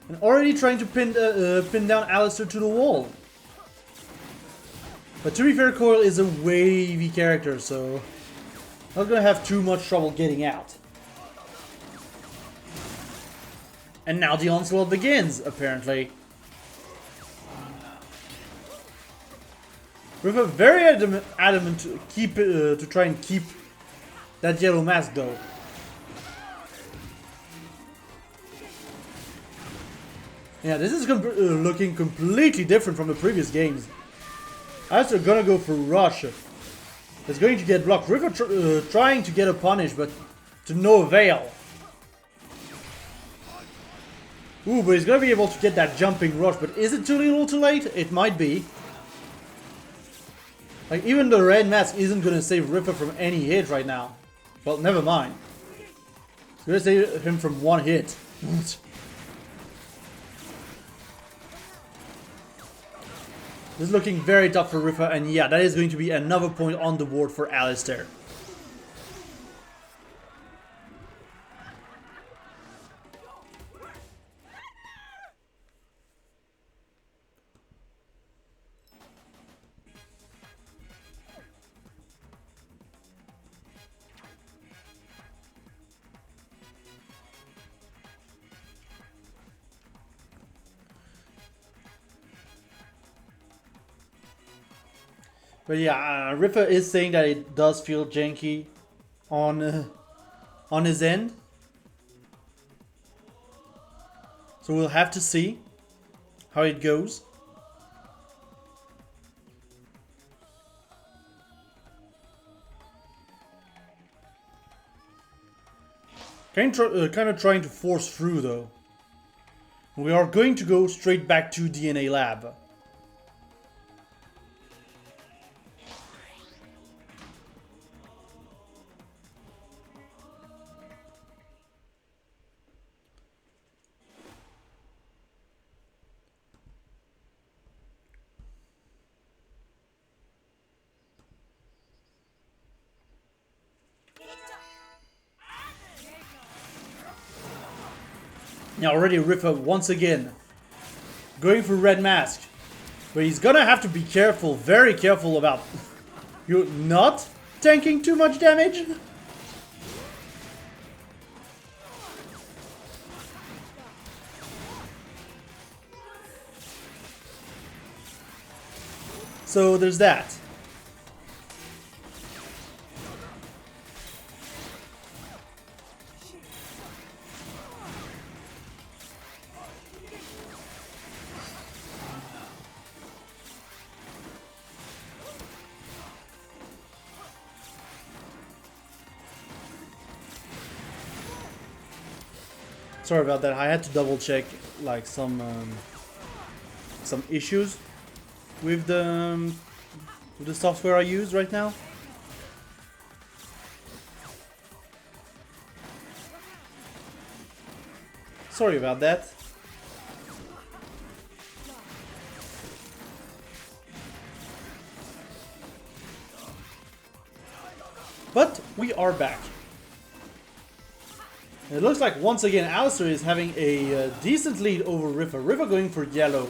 And already trying to pin down Alistair to the wall. But to be fair, Coil is a wavy character, so not gonna have too much trouble getting out. And now the onslaught begins, apparently. Riffa very adamant to try and keep that yellow mask though. Yeah, this is looking completely different from the previous games. Alistair gonna go for rush. It's going to get blocked. Riffa trying to get a punish, but to no avail. Ooh, but he's gonna be able to get that jumping rush, but is it too little too late? It might be. Like, even the red mask isn't gonna save Riffa from any hit right now. Well, never mind. gonna save him from one hit. This is looking very tough for Rifa, and yeah, that is going to be another point on the board for Alistair. But yeah, Rifa is saying that it does feel janky on his end. So we'll have to see how it goes. Kind of trying to force through though. We are going to go straight back to DNA Lab. Now already Rifa once again going for red mask. But he's gonna have to be careful, very careful about you not tanking too much damage. So there's that. Sorry about that. I had to double check like some issues with the software I use right now. Sorry about that. But we are back. It looks like once again Alistair is having a decent lead over Rifa. Rifa going for yellow.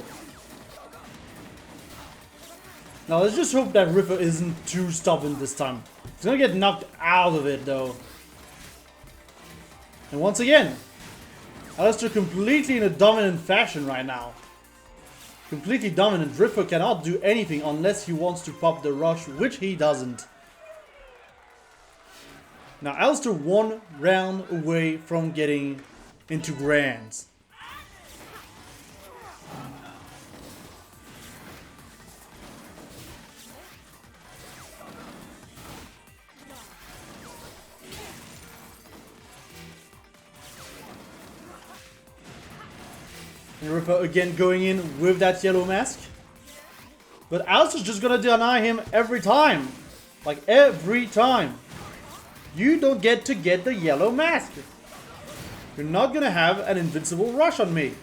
Now let's just hope that Rifa isn't too stubborn this time. He's gonna get knocked out of it though. And once again, Alistair completely in a dominant fashion right now. Completely dominant. Rifa cannot do anything unless he wants to pop the rush, which he doesn't. Now Alistair 1 round away from getting into Grands. And Rifa again going in with that yellow mask. But Alistair's just gonna deny him every time. Like every time. You don't get to get the yellow mask. You're not gonna have an invincible rush on me.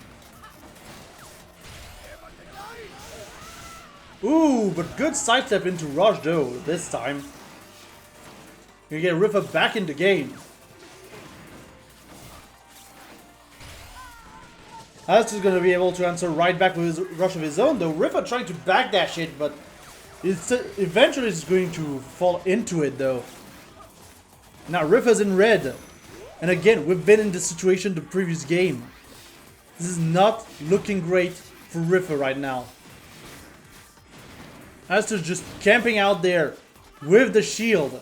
Ooh, but good sidestep into rush though this time. You get Rifa back in the game. Alistair's gonna be able to answer right back with his rush of his own though. Rifa trying to back that shit, but it's eventually is going to fall into it though. Now Rifa's in red. And again, we've been in this situation the previous game. This is not looking great for Rifa right now. Alistair's just camping out there with the shield.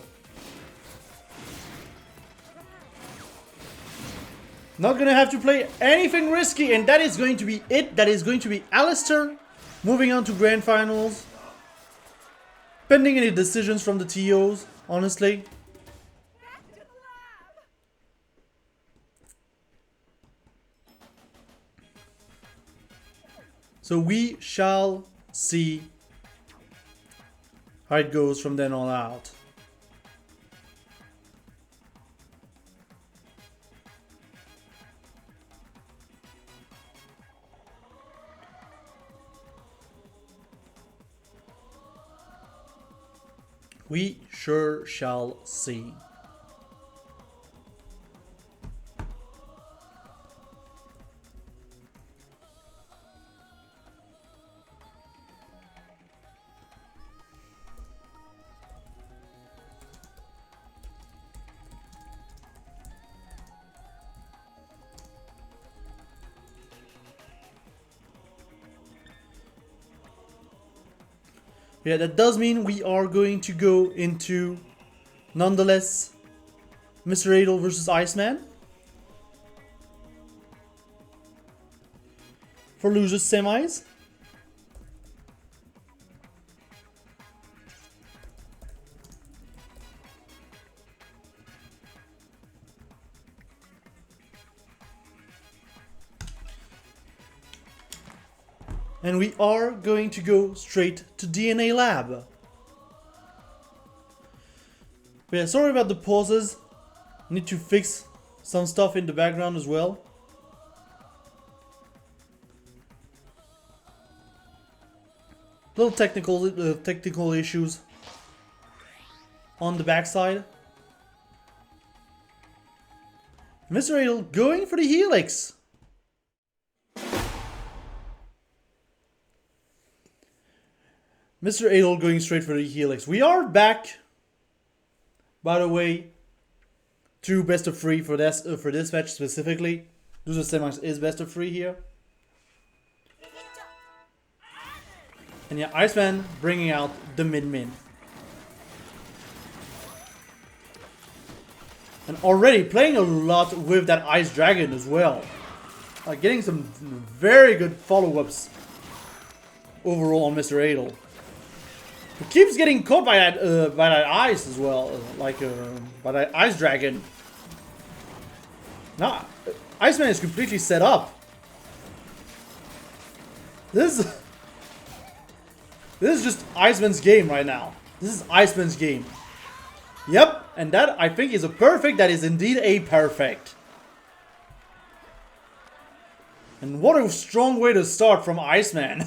Not gonna have to play anything risky, and that is going to be it. That is going to be Alistair moving on to Grand Finals. Pending any decisions from the TOs, honestly. So we shall see how it goes from then on out. We sure shall see. Yeah, that does mean we are going to go into, nonetheless, Mr. Adel versus Iceman. For losers semis. And we are going to go straight to DNA Lab. But yeah, sorry about the pauses. Need to fix some stuff in the background as well. Little technical issues on the backside. Mr. Adel going for the Helix. Mr. Adel going straight for the Helix. We are back, by the way, to best of 3 for this match specifically. Loser semis is best of 3 here. And yeah, Iceman bringing out the min-min. And already playing a lot with that Ice Dragon as well. Like getting some very good follow-ups overall on Mr. Adel. He keeps getting caught by that ice as well, like by that Ice Dragon. Nah, Iceman is completely set up. This is just Iceman's game right now. This is Iceman's game. Yep, and that I think is a perfect. That is indeed a perfect. And what a strong way to start from Iceman.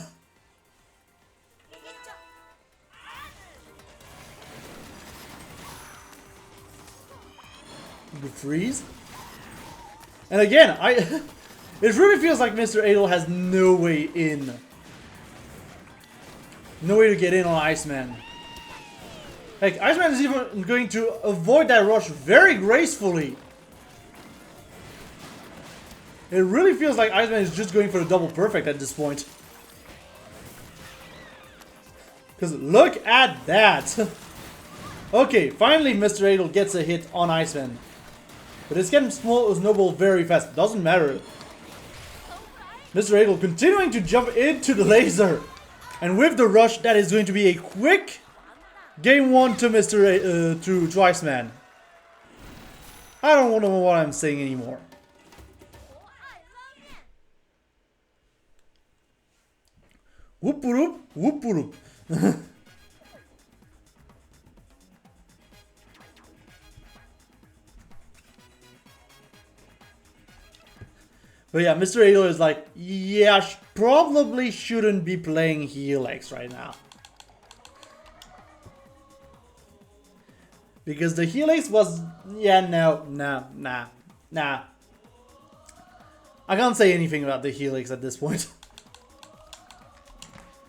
The freeze. And again, it really feels like Mr. Adel has no way in. No way to get in on Iceman. Like, Iceman is even going to avoid that rush very gracefully. It really feels like Iceman is just going for the double perfect at this point. Because look at that. Okay, finally Mr. Adel gets a hit on Iceman. But it's getting snowball very fast. Doesn't matter. Mr. Adel continuing to jump into the laser. And with the rush, that is going to be a quick game 1 to to Iceman. I don't know what I'm saying anymore. Whoop whoop whoop whoop. But yeah, Mr. Adel is like, yeah, probably shouldn't be playing Helix right now. Because the Helix was, yeah, nah. I can't say anything about the Helix at this point.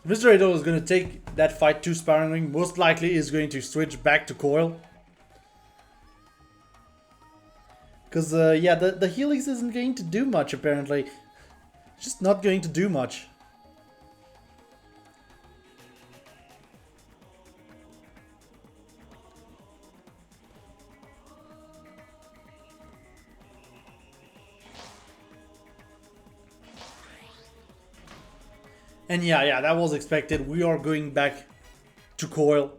Mr. Adel is going to take that fight to Sparring Ring. Most likely is going to switch back to Coil. Because, yeah, the Helix isn't going to do much, apparently. Just not going to do much. And yeah, that was expected. We are going back to Coil.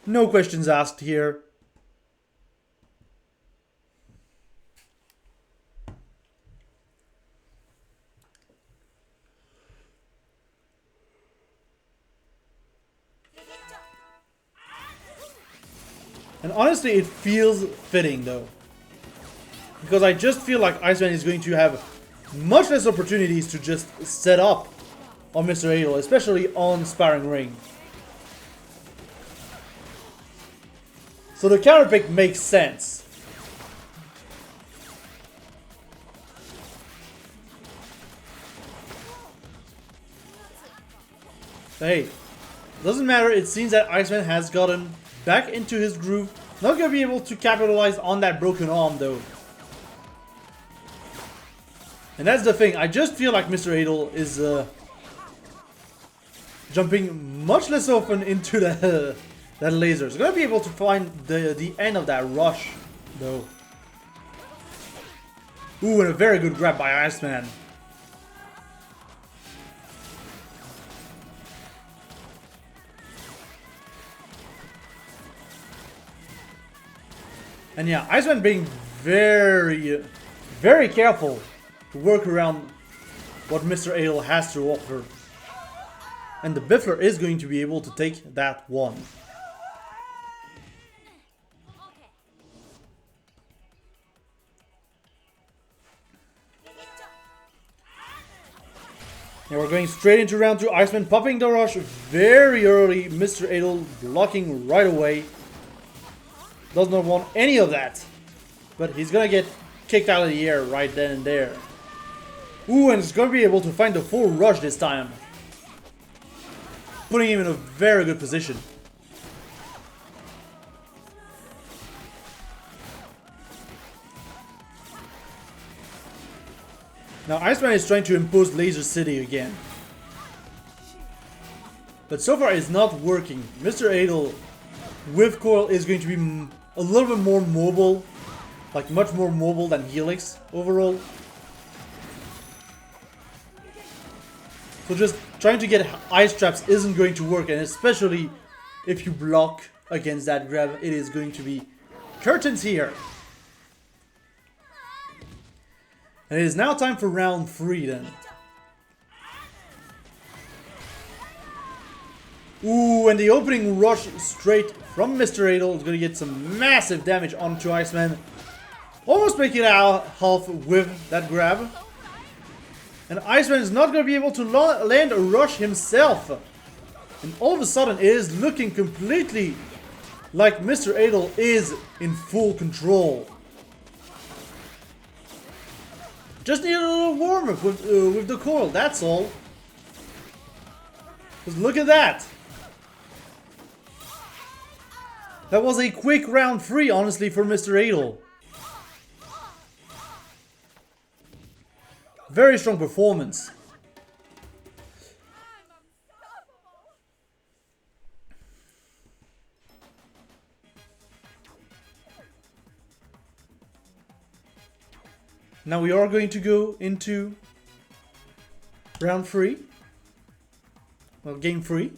No questions asked here. And honestly, it feels fitting though. Because I just feel like Iceman is going to have much less opportunities to just set up on Mr. Adel, especially on Sparring Ring. So the counter pick makes sense. Hey, doesn't matter. It seems that Iceman has gotten back into his groove. Not gonna be able to capitalize on that broken arm though. And that's the thing. I just feel like Mr. Adel is jumping much less often into that laser. He's gonna be able to find the end of that rush though. Ooh, and a very good grab by Iceman. And yeah, Iceman being very, very careful to work around what Mr. Adel has to offer. And the Biffler is going to be able to take that one. And we're going straight into round 2. Iceman popping the rush very early. Mr. Adel blocking right away. Does not want any of that. But he's gonna get kicked out of the air right then and there. Ooh, and he's gonna be able to find the full rush this time. Putting him in a very good position. Now Iceman is trying to impose Laser City again. But so far it's not working. Mr. Adel with Coil is going to be a little bit more mobile. Like much more mobile than Helix overall. So just trying to get ice traps isn't going to work, and especially if you block against that grab, it is going to be curtains here. And it is now time for round 3 then. Ooh, and the opening rush straight from Mr. Adel is going to get some massive damage onto Iceman. Almost making it out half with that grab. And Iceman is not going to be able to land a rush himself. And all of a sudden it is looking completely like Mr. Adel is in full control. Just need a little warm-up with the coil, that's all. Just look at that. That was a quick round 3, honestly, for Mr. Adel. Very strong performance. Now we are going to go into round 3. Well, game 3.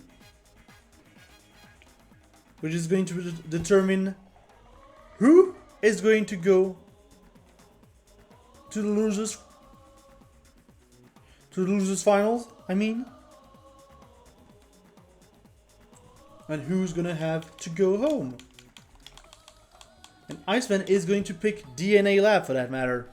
Which is going to determine who is going to go to the losers. To the losers finals, I mean. And who's gonna have to go home. And Iceman is going to pick DNA Lab for that matter.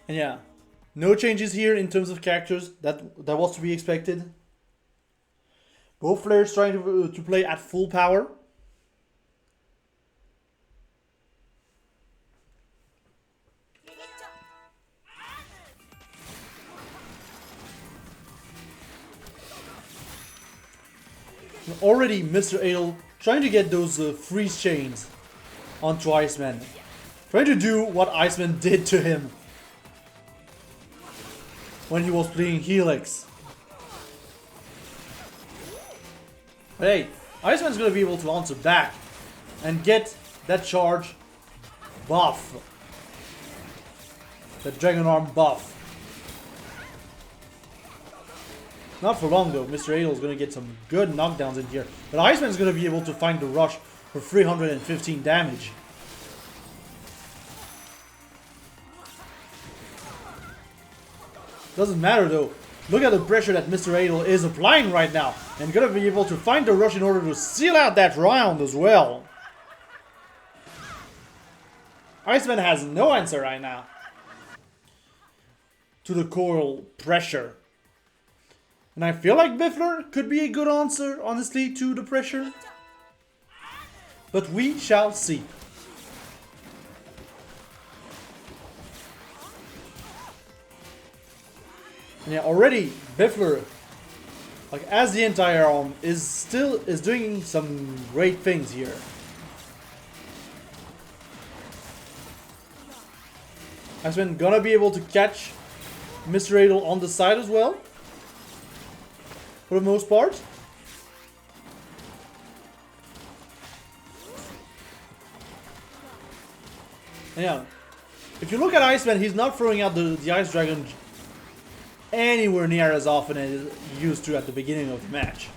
And yeah, no changes here in terms of characters. That was to be expected. Both players trying to play at full power. And already Mr. Adel trying to get those freeze chains onto Iceman. Trying to do what Iceman did to him when he was playing Helix. But hey, Iceman's gonna be able to answer back and get that charge buff. The Dragon Arm buff. Not for long though, Mr. Adel is gonna get some good knockdowns in here. But Iceman's gonna be able to find the rush for 315 damage. Doesn't matter though. Look at the pressure that Mr. Adel is applying right now. And gonna be able to find the rush in order to seal out that round as well. Iceman has no answer right now to the coil pressure. And I feel like Biffler could be a good answer, honestly, to the pressure. But we shall see. And yeah, already Biffler, like as the entire arm, is doing some great things here. Iceman gonna be able to catch Mr. Adel on the side as well, for the most part. And yeah, if you look at Iceman, he's not throwing out the Ice Dragon anywhere near as often as he used to at the beginning of the match.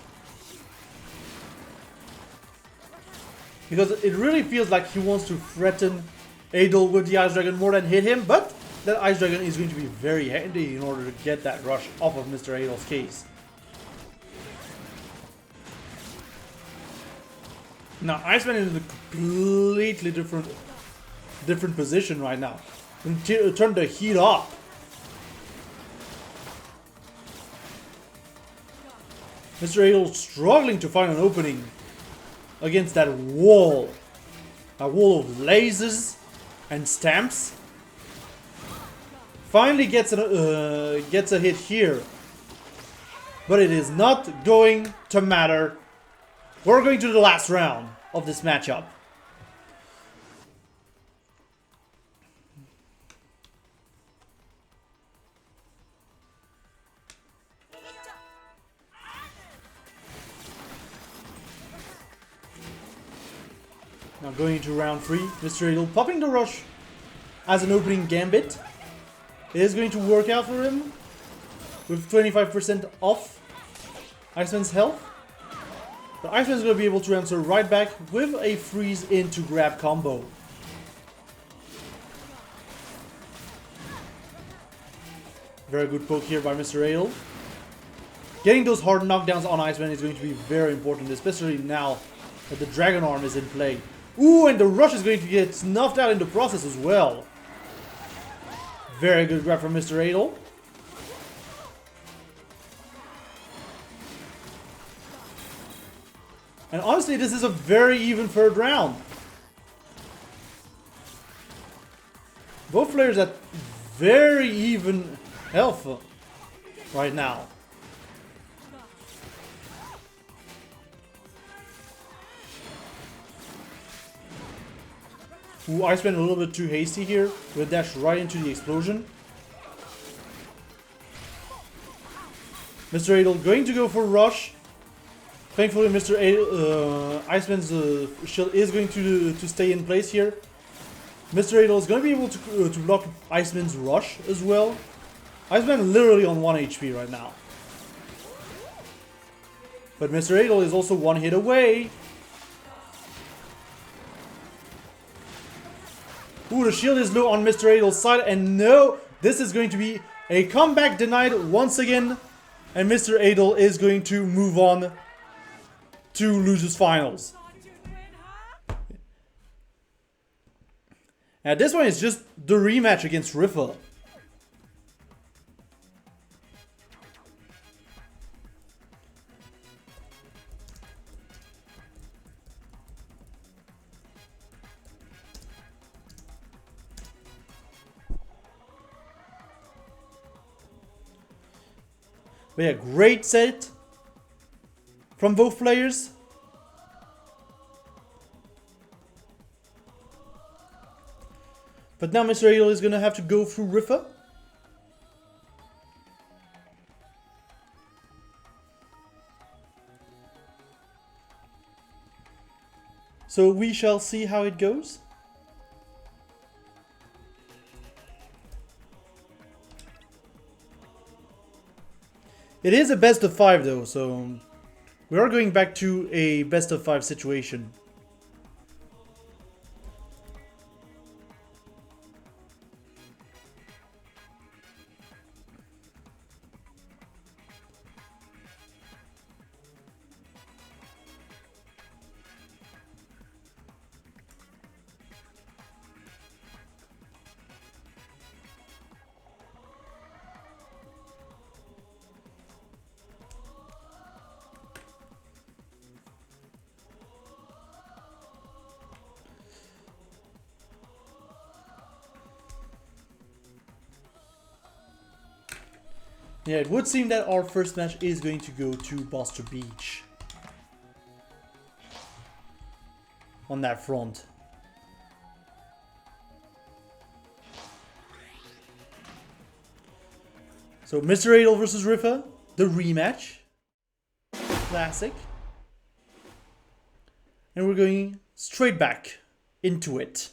Because it really feels like he wants to threaten Adel with the Ice Dragon more than hit him, but that Ice Dragon is going to be very handy in order to get that rush off of Mr. Adel's case. Now, Iceman is in a completely different position right now. Turn the heat up. Mr. Adel struggling to find an opening against that wall. A wall of lasers and stamps. Finally gets a hit here. But it is not going to matter. We're going to the last round of this matchup. Now going into round 3, Mr. Adel popping the rush as an opening gambit. It is going to work out for him with 25% off Iceman's health. But Iceman's going to be able to answer right back with a freeze into grab combo. Very good poke here by Mr. Adel. Getting those hard knockdowns on Iceman is going to be very important, especially now that the Dragon Arm is in play. Ooh, and the rush is going to get snuffed out in the process as well. Very good grab from Mr. Adel. And honestly, this is a very even third round. Both players at very even health right now. Ooh, Iceman a little bit too hasty here. With dash right into the explosion. Mr. Adel going to go for rush. Thankfully, Mr. Iceman's shield is going to stay in place here. Mr. Adel is going to be able to block Iceman's rush as well. Iceman literally on 1 HP right now. But Mr. Adel is also 1 hit away. Ooh, the shield is low on Mr. Adel's side, and no, this is going to be a comeback denied once again, and Mr. Adel is going to move on to losers finals. Now this one is just the rematch against Riffa. But yeah, great set from both players. But now Mr. Adel is going to have to go through Riffa. So we shall see how it goes. It is a best of 5 though, so we are going back to a best of 5 situation. Yeah, it would seem that our first match is going to go to Buster Beach. On that front. So Mr. Adel versus Rifa, the rematch. Classic. And we're going straight back into it.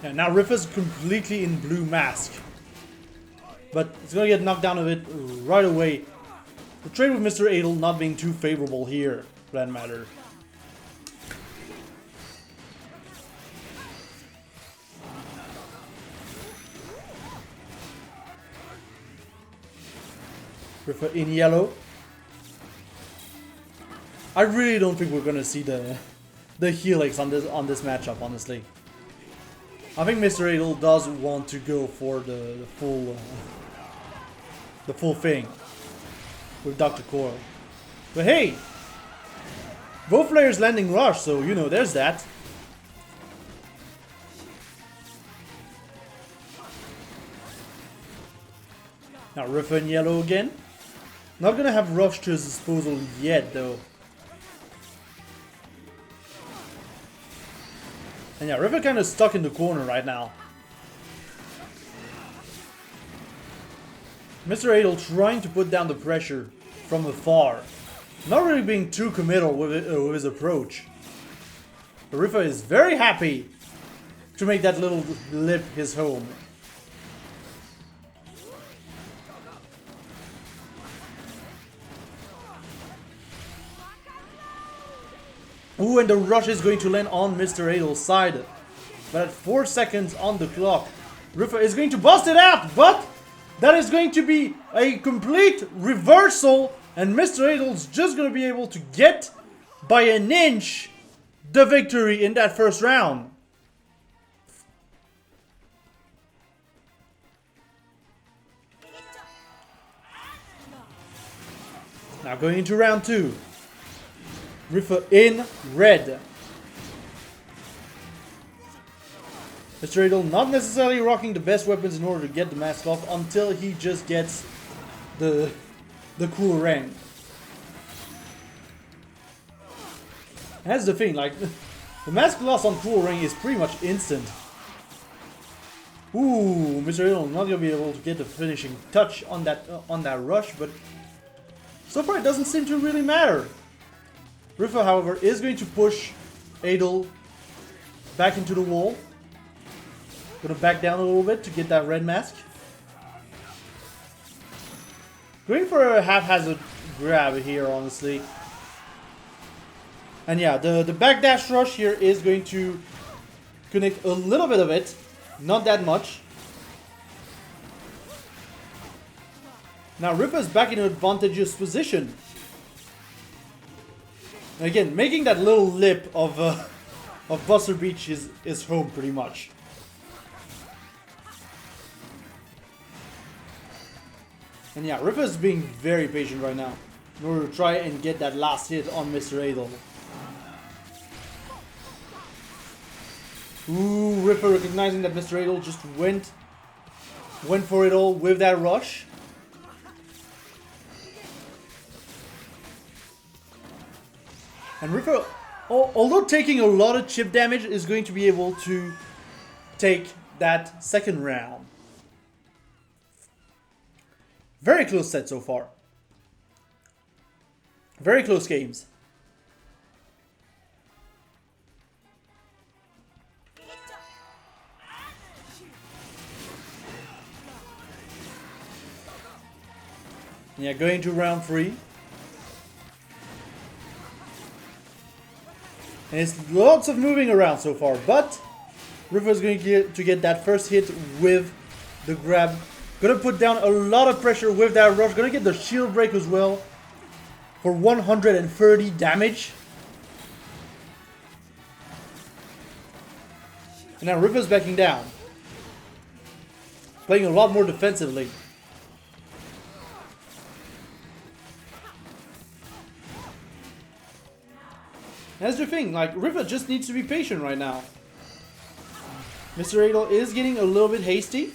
Yeah, now Rifa's completely in blue mask. But it's gonna get knocked down a bit right away. The trade with Mr. Adel not being too favorable here, for that matter. Rifa in yellow. I really don't think we're gonna see the Helix on this matchup, honestly. I think Mr. Adel does want to go for the full thing with Dr. Coil. But hey, both players landing rush, so you know there's that. Now Rifa in yellow again. Not gonna have rush to his disposal yet though. And yeah, Rifa kind of stuck in the corner right now. Mr. Adel trying to put down the pressure from afar. Not really being too committal with his approach. But Rifa is very happy to make that little lip his home. Ooh, and the rush is going to land on Mr. Adel's side. But at 4 seconds on the clock, Rifa is going to bust it out, but that is going to be a complete reversal, and Mr. Adel's just going to be able to get, by an inch, the victory in that first round. Now going into round 2. Rifa in red. Mr. Adel not necessarily rocking the best weapons in order to get the mask off until he just gets the cool ring. And that's the thing, like, the mask loss on cool ring is pretty much instant. Ooh, Mr. Adel not gonna be able to get the finishing touch on that rush, but so far it doesn't seem to really matter. Rifa, however, is going to push Adel back into the wall. Gonna back down a little bit to get that red mask. Going for a haphazard grab here, honestly. And yeah, the backdash rush here is going to connect a little bit of it. Not that much. Now Rifa's back in an advantageous position. And again, making that little lip of Buster Beach is home pretty much. And yeah, Rifa's being very patient right now in order to try and get that last hit on Mr. Adel. Ooh, Rifa recognizing that Mr. Adel just went for it all with that rush. And Rifa, although taking a lot of chip damage, is going to be able to take that second round. Very close set so far. Very close games. Yeah, going to round 3. And it's lots of moving around so far, but Rifa is going to get that first hit with the grab. Gonna put down a lot of pressure with that rush. Gonna get the shield break as well for 130 damage. And now Rifa's backing down. Playing a lot more defensively. That's the thing, like, Rifa just needs to be patient right now. Mr. Adel is getting a little bit hasty.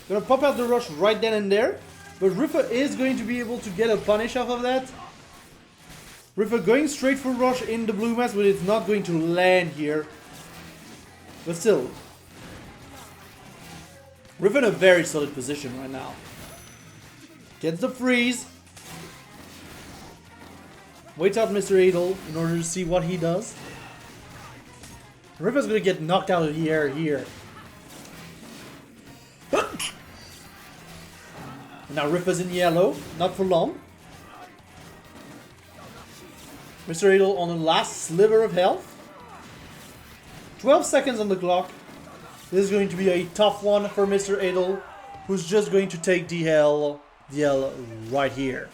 Gonna pop out the rush right then and there. But Rifa is going to be able to get a punish off of that. Rifa going straight for rush in the blue mask, but it's not going to land here. But still. Rifa in a very solid position right now. Gets the freeze. Waits out Mr. Adel in order to see what he does. Rifa's gonna get knocked out of the air here. Now Rifa's in yellow, not for long. Mr. Adel on the last sliver of health. 12 seconds on the clock. This is going to be a tough one for Mr. Adel, who's just going to take the L right here.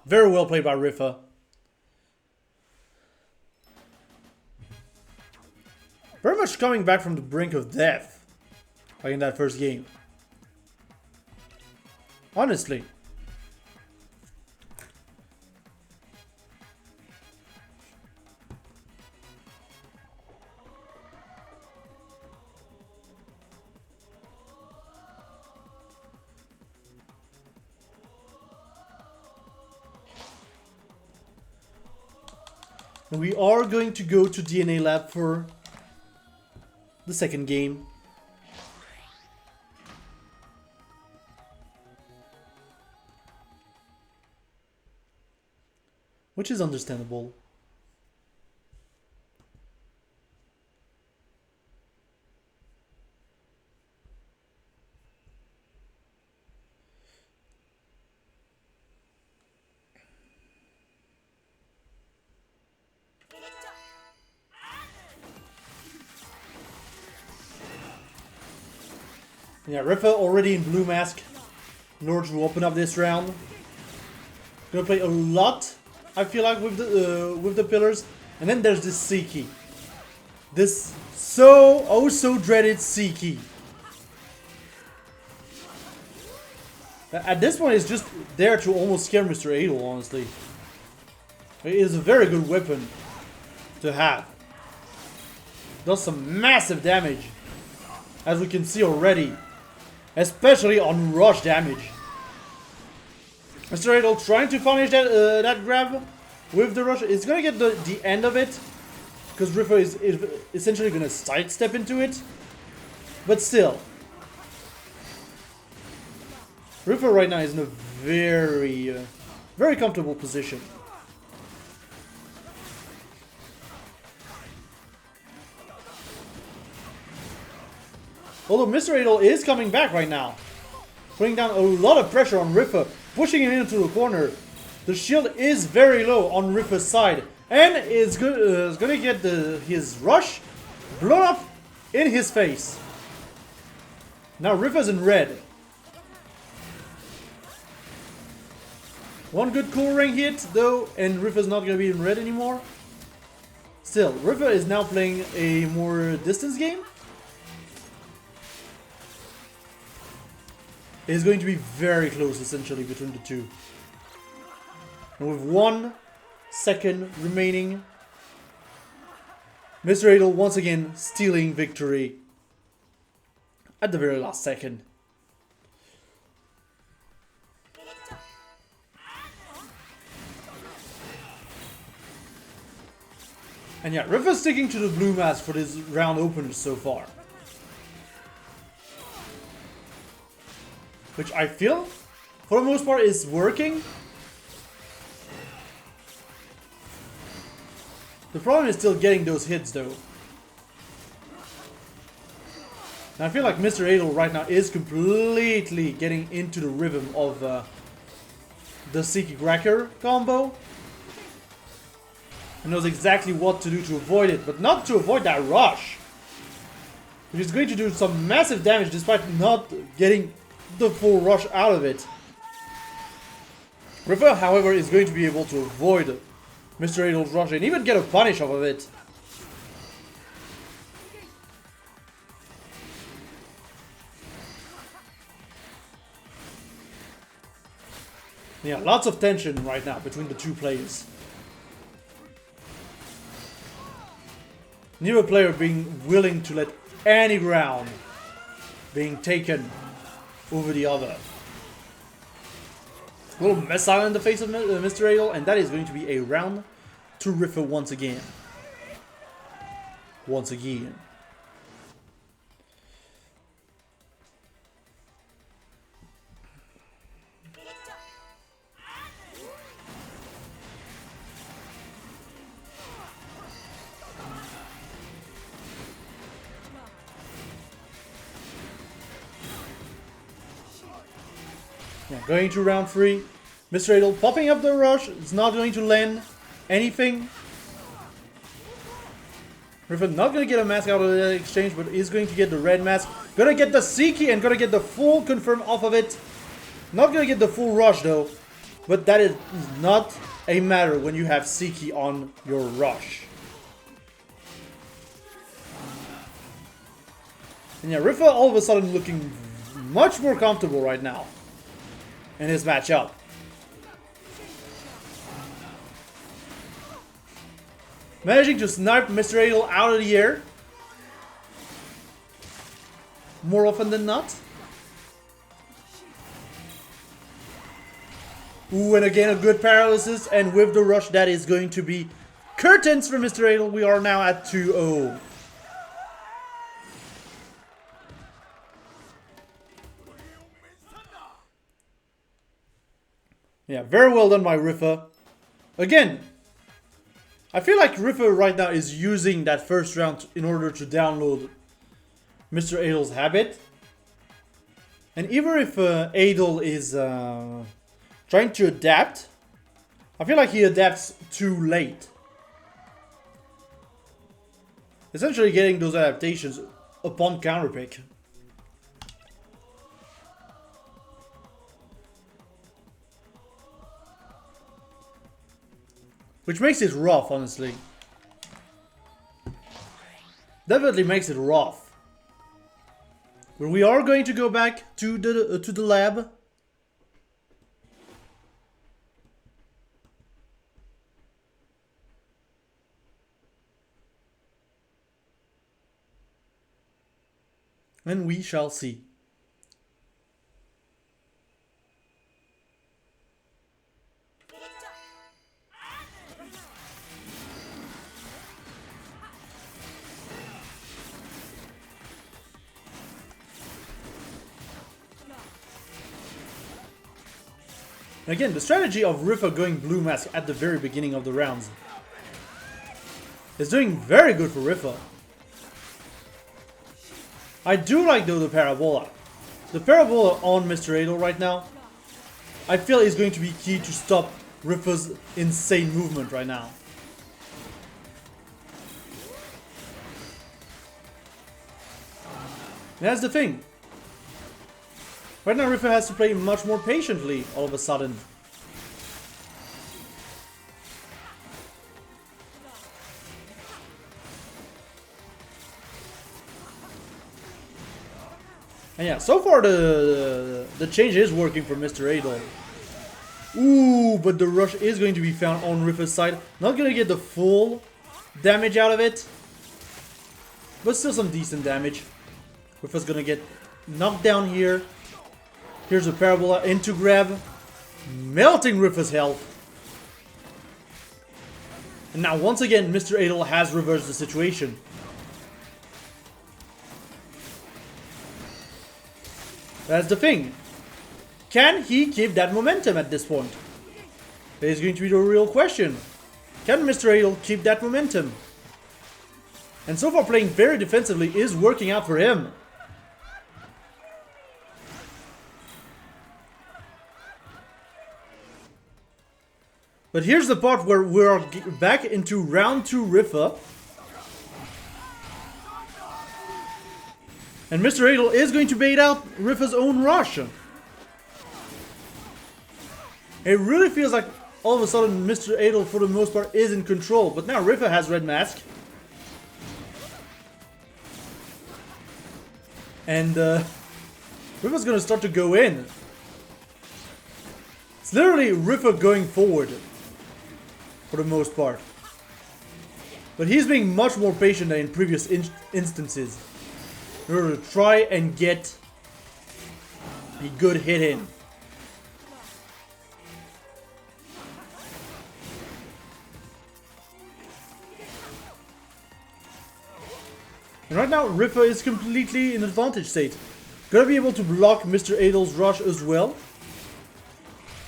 Very well played by Rifa. Very much coming back from the brink of death, like in that first game. Honestly. And we are going to go to DNA Lab for the second game. Which is understandable. Yeah, Rifa already in blue mask in order to open up this round. Gonna play a lot, I feel like, with the pillars. And then there's this C key. This so dreaded C key. At this point, it's just there to almost scare Mr. Adel, honestly. It is a very good weapon to have. Does some massive damage, as we can see already. Especially on rush damage. Mr. Adel trying to punish that that grab with the rush. It's gonna get the end of it, because Rifa is essentially gonna sidestep into it. But still, Rifa right now is in a very comfortable position. Although Mr. Adel is coming back right now. Putting down a lot of pressure on Rifa. Pushing him into the corner. The shield is very low on Rifa's side. And is going to get his rush blown up in his face. Now Rifa's in red. One good cool ring hit though, and Rifa's not going to be in red anymore. Still, Rifa is now playing a more distance game. It is going to be very close, essentially, between the two. And with 1 second remaining, Mr. Adel once again stealing victory at the very last second. And yeah, Rifa sticking to the blue mask for this round opener so far. Which I feel, for the most part, is working. The problem is still getting those hits, though. And I feel like Mr. Adel right now is completely getting into the rhythm of the Seeky Cracker combo. And knows exactly what to do to avoid it, but not to avoid that rush. Which is going to do some massive damage despite not getting the full rush out of it. Rifa, however, is going to be able to avoid Mr. Adel's rush and even get a punish off of it. Yeah, lots of tension right now between the two players. Neither player being willing to let any ground being taken over the other. A little missile in the face of Mr. Adel, and that is going to be a round to Riffa once again. Once again. Yeah, going to round 3. Mr. Adel popping up the rush. It's not going to land anything. Riffa not going to get a mask out of the exchange, but is going to get the red mask. Gonna get the C key and gonna get the full confirm off of it. Not gonna get the full rush though. But that is not a matter when you have C key on your rush. And yeah, Riffa all of a sudden looking much more comfortable right now in his matchup. Managing to snipe Mr. Adel out of the air. More often than not. Ooh, and again a good paralysis. And with the rush, that is going to be curtains for Mr. Adel. We are now at 2-0. Yeah, very well done by Riffa. Again, I feel like Riffa right now is using that first round in order to download Mr. Adel's habit. And even if Adel is trying to adapt, I feel like he adapts too late. Essentially getting those adaptations upon counterpick. Which makes it rough, honestly. Definitely makes it rough. But we are going to go back to the lab. And we shall see. Again, the strategy of Riffa going blue mask at the very beginning of the rounds is doing very good for Riffa. I do like though the Parabola. The Parabola on Mr. Adel right now, I feel is going to be key to stop Riffa's insane movement right now. And that's the thing. Right now Riffa has to play much more patiently all of a sudden. And yeah, so far the change is working for Mr. Adel. Ooh, but the rush is going to be found on Riffa's side. Not going to get the full damage out of it. But still some decent damage. Riffa's going to get knocked down here. Here's a Parabola into grab. Melting Riffa's health. And now once again, Mr. Adel has reversed the situation. That's the thing. Can he keep that momentum at this point? That is going to be the real question. Can Mr. Adel keep that momentum? And so far playing very defensively is working out for him. But here's the part where we're back into round 2 Riffa. And Mr. Adel is going to bait out Riffa's own rush. It really feels like all of a sudden Mr. Adel for the most part is in control. But now Riffa has red mask. And Riffa's gonna start to go in. It's literally River going forward for the most part. But he's being much more patient than in previous instances in order to try and get a good hit in. And right now, River is completely in advantage state. Gonna be able to block Mr. Adel's rush as well.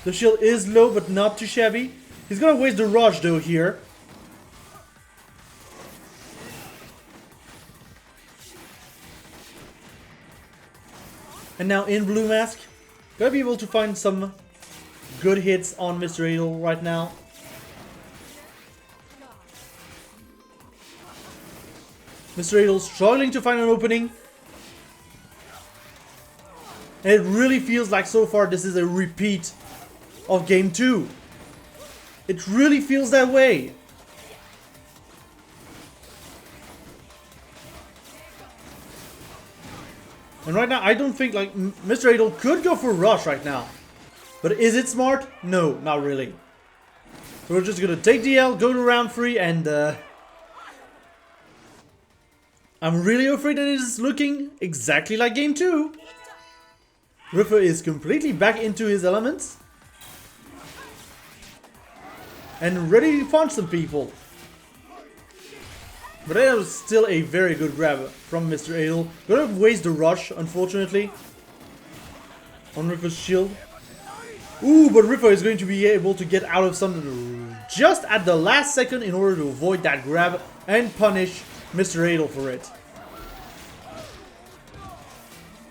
The shield is low, but not too shabby. He's gonna waste the rush though here. And now in Blue Mask, gonna be able to find some good hits on Mr. Adel right now. Mr. Adel struggling to find an opening. And it really feels like so far this is a repeat of game 2. It really feels that way. And right now I don't think like Mr. Adel could go for rush right now. But is it smart? No, not really. So we're just gonna take the L, go to round 3 and I'm really afraid that it is looking exactly like game 2. River is completely back into his elements. And ready to punch some people. But that was still a very good grab from Mr. Adel. Gonna waste the rush, unfortunately. On River's shield. Ooh, but River is going to be able to get out of something just at the last second in order to avoid that grab and punish Mr. Adel for it.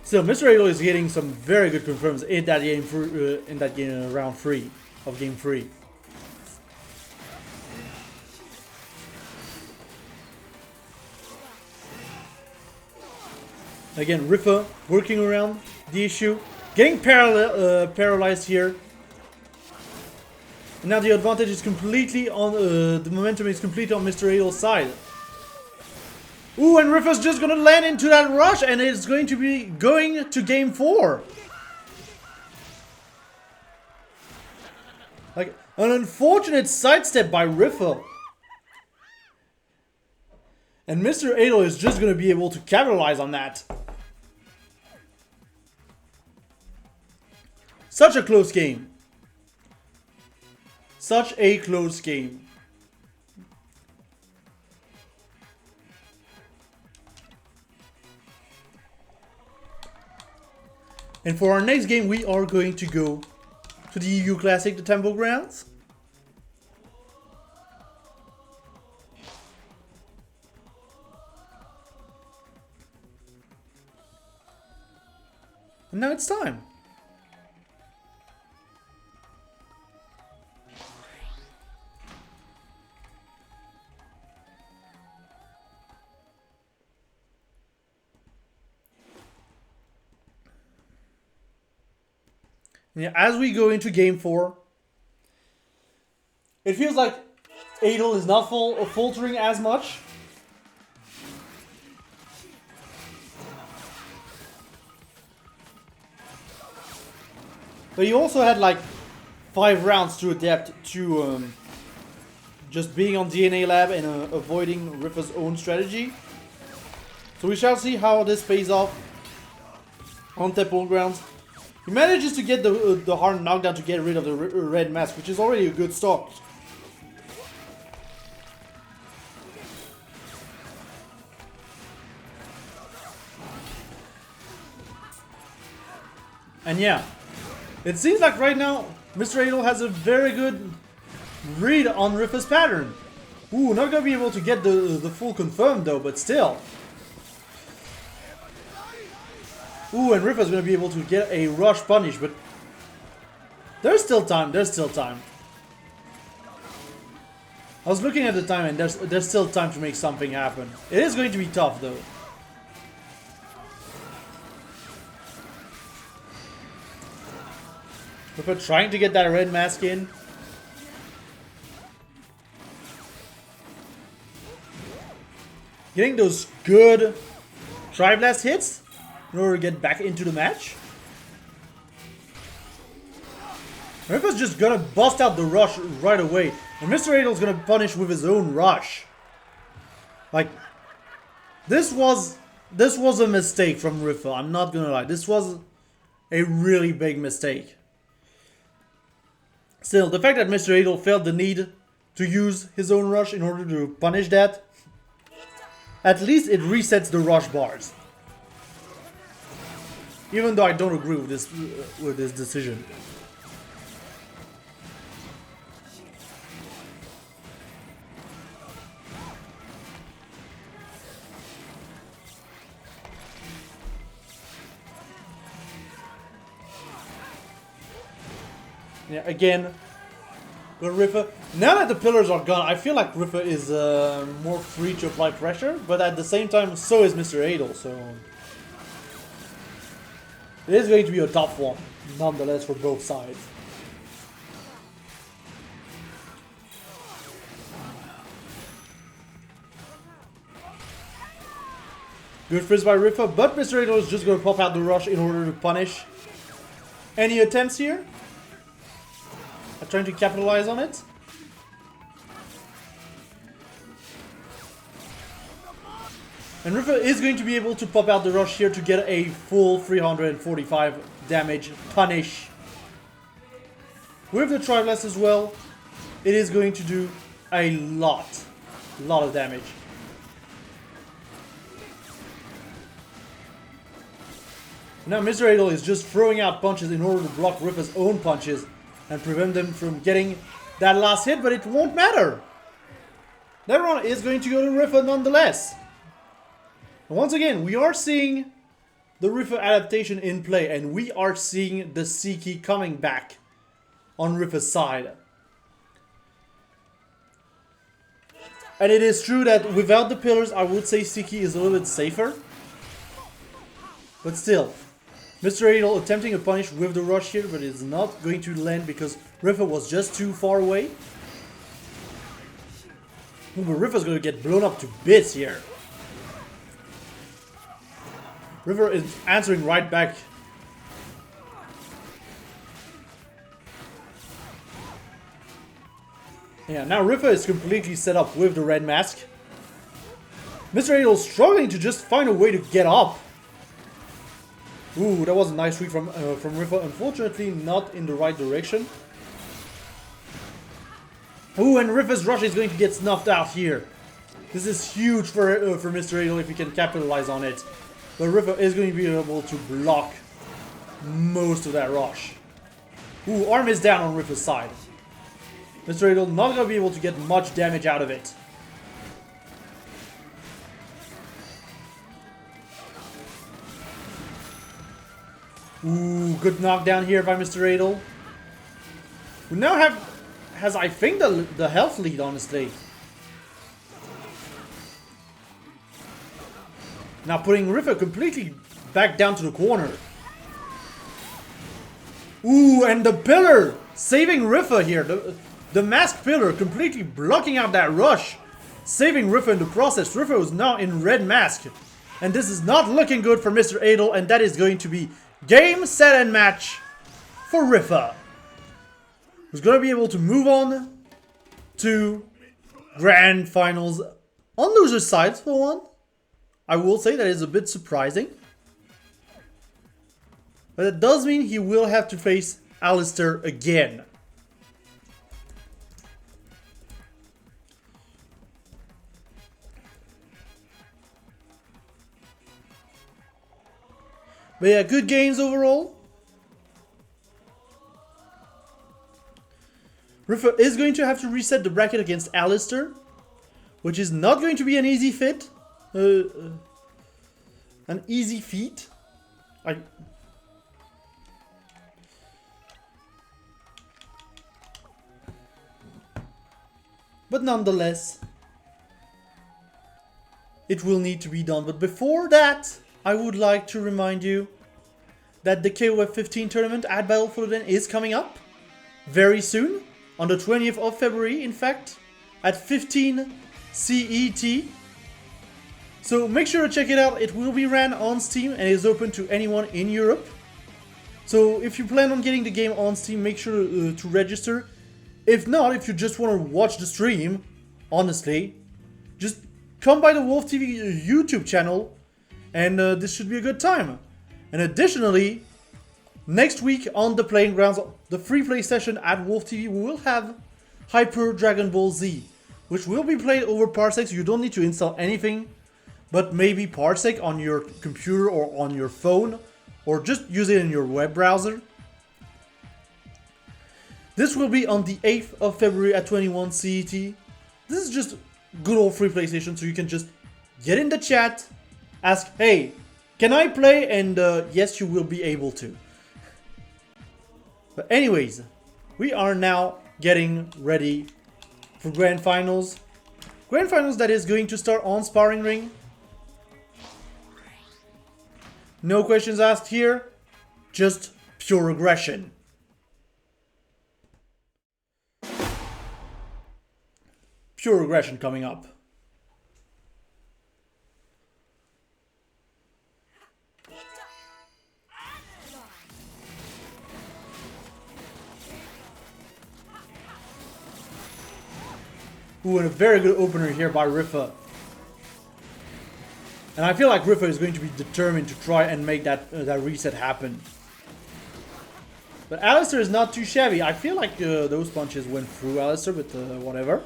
So Mr. Adel is getting some very good confirms in that game, round 3 of game 3. Again, River working around the issue, getting paralyzed here. And now the advantage is completely on the momentum is completely on Mr. Adel's side. Ooh, and River's just gonna land into that rush, and it's going to be going to game 4. Like an unfortunate sidestep by River. And Mr. Adel is just gonna be able to capitalize on that. Such a close game. Such a close game. And for our next game, we are going to go to the EU Classic, the Temple Grounds. And now it's time. Yeah, as we go into game 4, it feels like Adel is not faltering as much. But he also had like 5 rounds to adapt to just being on DNA Lab and avoiding River's own strategy. So we shall see how this pays off on Temple Grounds. He manages to get the hard knockdown to get rid of the red mask, which is already a good start. And yeah, it seems like right now Mr. Adel has a very good read on River's pattern. Ooh, not gonna be able to get the full confirm though, but still. Ooh, and River's gonna be able to get a rush punish, but there's still time, there's still time. I was looking at the time and there's still time to make something happen. It is going to be tough though. River trying to get that red mask in. Getting those good Tri-Blast hits in order to get back into the match. Rifa's just gonna bust out the rush right away. And Mr. Adel's gonna punish with his own rush. Like, this was a mistake from Rifa, I'm not gonna lie. This was a really big mistake. Still, the fact that Mr. Adel felt the need to use his own rush in order to punish that, at least it resets the rush bars. Even though I don't agree with this decision. Yeah, again, with Rifa. Now that the pillars are gone, I feel like Rifa is more free to apply pressure, but at the same time, so is Mr. Adel, so... It is going to be a tough one, nonetheless, for both sides. Good frizz by Rifa, but Mr. Adel is just going to pop out the rush in order to punish any attempts here. Trying to capitalize on it. And Rifa is going to be able to pop out the rush here to get a full 345 damage punish. With the Triblast as well, it is going to do a lot of damage. Now Mr. Adel is just throwing out punches in order to block Rifa's own punches and prevent them from getting that last hit, but it won't matter. That run is going to go to Rifa nonetheless. And once again, we are seeing the Rifa adaptation in play, and we are seeing the C-key coming back on Rifa's side. And it is true that without the pillars, I would say C-key is a little bit safer. But still, Mr. Adel attempting a punish with the rush here, but it's not going to land because Rifa was just too far away. Ooh, but Rifa's going to get blown up to bits here. Rifa is answering right back. Yeah, now Rifa is completely set up with the red mask. Mr. Adel struggling to just find a way to get up. Ooh, that was a nice read from Rifa. Unfortunately, not in the right direction. Ooh, and Rifa's rush is going to get snuffed out here. This is huge for Mr. Adel if he can capitalize on it. But Rifa is going to be able to block most of that rush. Ooh, arm is down on Rifa's side. Mr. Adel not going to be able to get much damage out of it. Ooh, good knockdown here by Mr. Adel. Who now has I think the health lead, honestly. Now putting Rifa completely back down to the corner. Ooh, and the pillar saving Rifa here. The mask pillar completely blocking out that rush. Saving Rifa in the process. Rifa is now in red mask. And this is not looking good for Mr. Adel, and that is going to be game, set, and match for Rifa, who's going to be able to move on to grand finals on loser's side for one. I will say that is a bit surprising. But it does mean he will have to face Alistair again. But yeah, good games overall. Rifa is going to have to reset the bracket against Alistair, which is not going to be an easy fit. An easy feat. But nonetheless, it will need to be done. But before that, I would like to remind you that the KOF 15 tournament at Battle for the Den is coming up very soon, on the 20th of February, in fact, at 15 CET. So make sure to check it out. It will be ran on Steam and is open to anyone in Europe. So if you plan on getting the game on Steam, make sure to register. If not, if you just want to watch the stream, honestly, just come by the Wolf TV YouTube channel, and this should be a good time. And additionally, next week on the Playing Grounds, the free play session at Wolf TV, we will have Hyper Dragon Ball Z, which will be played over Parsec, so you don't need to install anything, but maybe Parsec on your computer or on your phone, or just use it in your web browser. This will be on the 8th of February at 21 CET. This is just good old free PlayStation, so you can just get in the chat, ask, hey, can I play? And yes, you will be able to. But anyways, we are now getting ready for Grand Finals. Grand Finals that is going to start on Sparring Ring. No questions asked here, just pure aggression. Pure aggression coming up. Ooh, and a very good opener here by Rifa. And I feel like Rifa is going to be determined to try and make that reset happen. But Alistair is not too shabby. I feel like those punches went through Alistair, but whatever.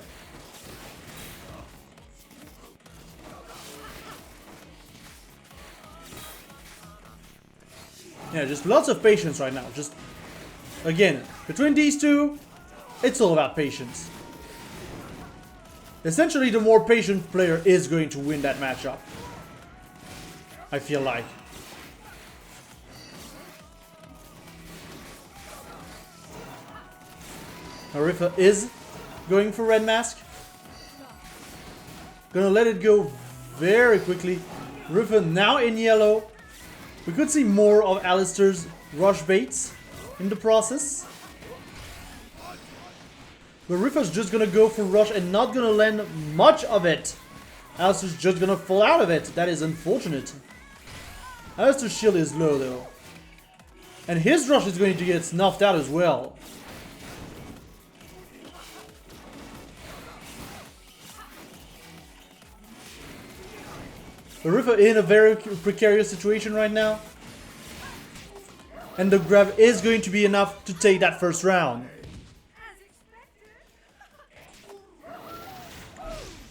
Yeah, just lots of patience right now. Just, again, between these two, it's all about patience. Essentially, the more patient player is going to win that matchup, I feel like. Arifa is going for red mask. Gonna let it go very quickly. Rifa now in yellow. We could see more of Alistair's rush baits in the process. But Rifa's just gonna go for rush and not gonna land much of it. Alistair's just gonna fall out of it. That is unfortunate. Alistair's shield is low though. And his rush is going to get snuffed out as well. Rifa in a very precarious situation right now. And the grab is going to be enough to take that first round.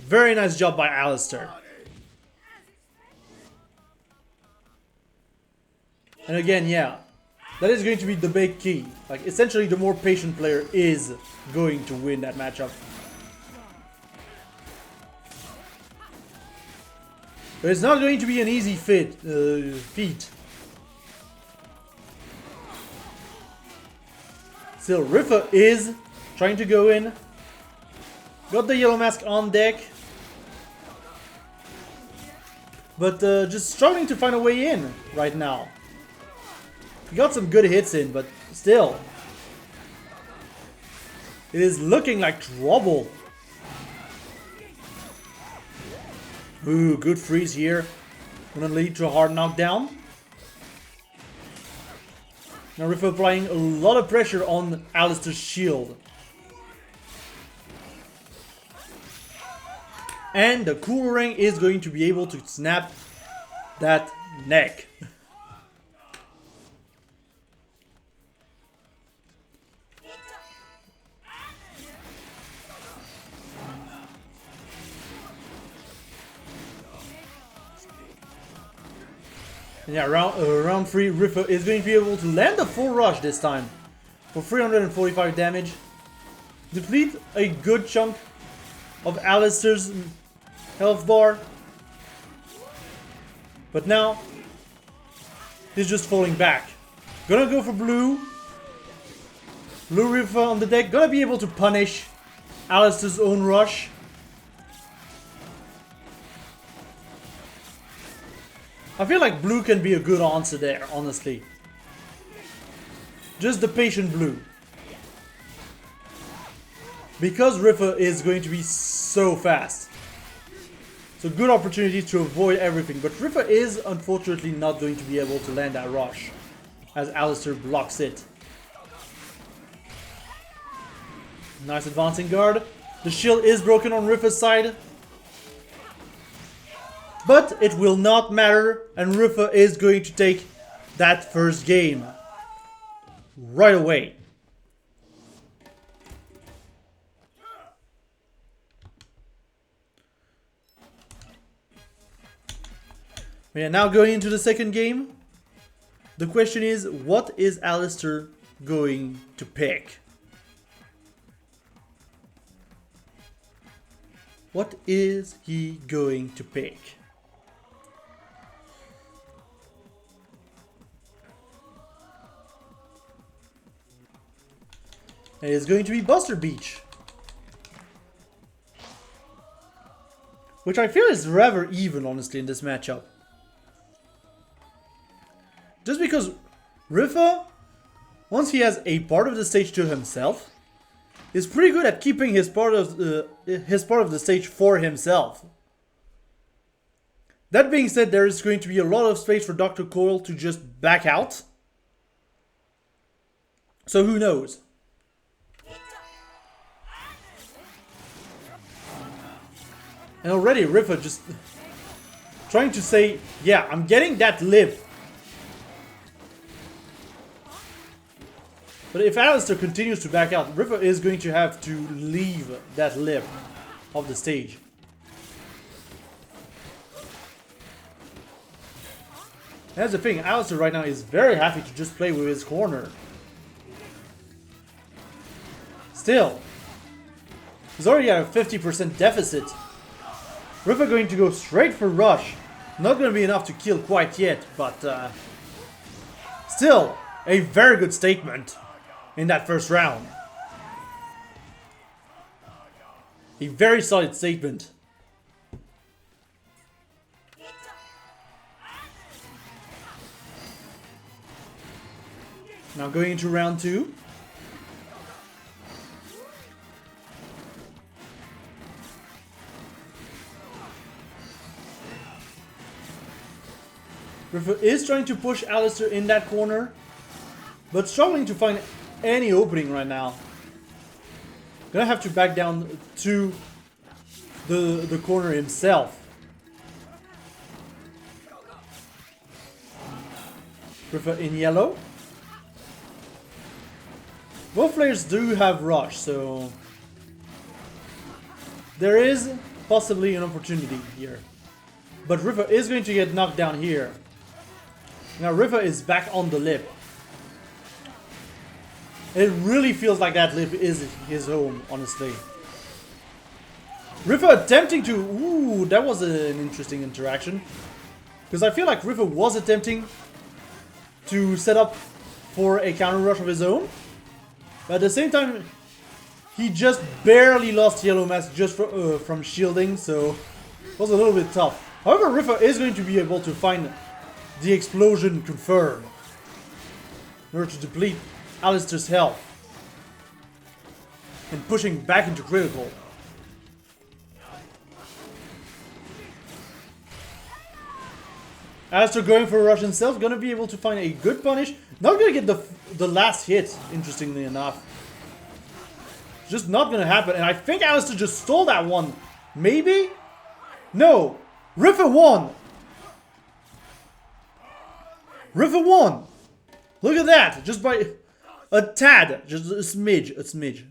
Very nice job by Alistair. And again, yeah, that is going to be the big key. Like, essentially, the more patient player is going to win that matchup. But it's not going to be an easy feat. Still, Rifa is trying to go in. Got the yellow mask on deck. But just struggling to find a way in right now. He got some good hits in, but still. It is looking like trouble. Ooh, good freeze here. Gonna lead to a hard knockdown. Now Rifa applying a lot of pressure on Alistair's shield. And the cool ring is going to be able to snap that neck. And yeah, round 3, Rifa is going to be able to land a full rush this time for 345 damage. Deplete a good chunk of Alistair's health bar. But now, he's just falling back. Gonna go for blue. Blue Rifa on the deck. Gonna be able to punish Alistair's own rush. I feel like blue can be a good answer there, honestly. Just the patient blue. Because Rifa is going to be so fast. So good opportunity to avoid everything. But Rifa is unfortunately not going to be able to land that rush. as Alistair blocks it. Nice advancing guard. The shield is broken on Rifa's side. But it will not matter, and Rifa is going to take that first game right away. We are now going into the second game. The question is, what is Alistair going to pick? What is he going to pick? It is going to be Buster Beach. Which I feel is rather even, honestly, in this matchup. Just because Rifa, once he has a part of the stage to himself, is pretty good at keeping his part of the stage for himself. That being said, there is going to be a lot of space for Dr. Coyle to just back out. So who knows? And already Rifa just trying to say, yeah, I'm getting that lip. But if Alistair continues to back out, Rifa is going to have to leave that lip of the stage. That's the thing, Alistair right now is very happy to just play with his corner. Still, he's already at a 50% deficit. Rifa going to go straight for rush. Not going to be enough to kill quite yet, but still a very good statement in that first round. A very solid statement. Now going into round 2. Rifa is trying to push Alistair in that corner, but struggling to find any opening right now. Gonna have to back down to the corner himself. Rifa in yellow. Both players do have rush, so there is possibly an opportunity here. But Rifa is going to get knocked down here. Now Rifa is back on the lip. It really feels like that lip is his home, honestly. Rifa attempting to... Ooh, that was an interesting interaction. Because I feel like Rifa was attempting to set up for a counter rush of his own. But at the same time, he just barely lost Yellow Mask just from shielding, so it was a little bit tough. However, Rifa is going to be able to find the explosion confirmed in order to deplete Alistair's health and pushing back into critical. Alistair going for a rush himself, gonna be able to find a good punish. Not gonna get the last hit, interestingly enough. Just not gonna happen, and I think Alistair just stole that one. Maybe? No! Rifa won! Rifa won! Look at that! Just by a tad. Just a smidge. A smidge.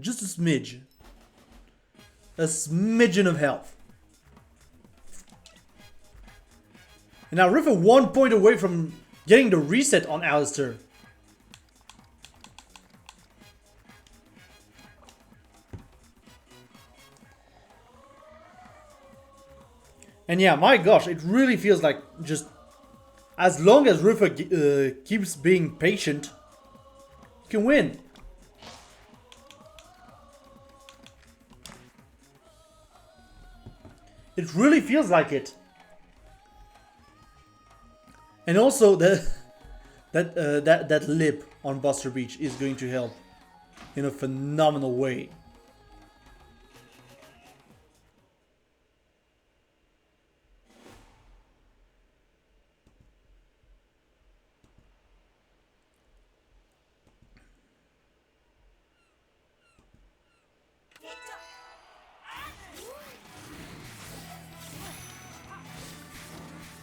Just a smidge. A smidgen of health. And now Rifa 1 point away from getting the reset on Alistair. And yeah, my gosh, it really feels like just as long as Rifa keeps being patient, he can win. It really feels like it. And also that lip on Buster Beach is going to help in a phenomenal way.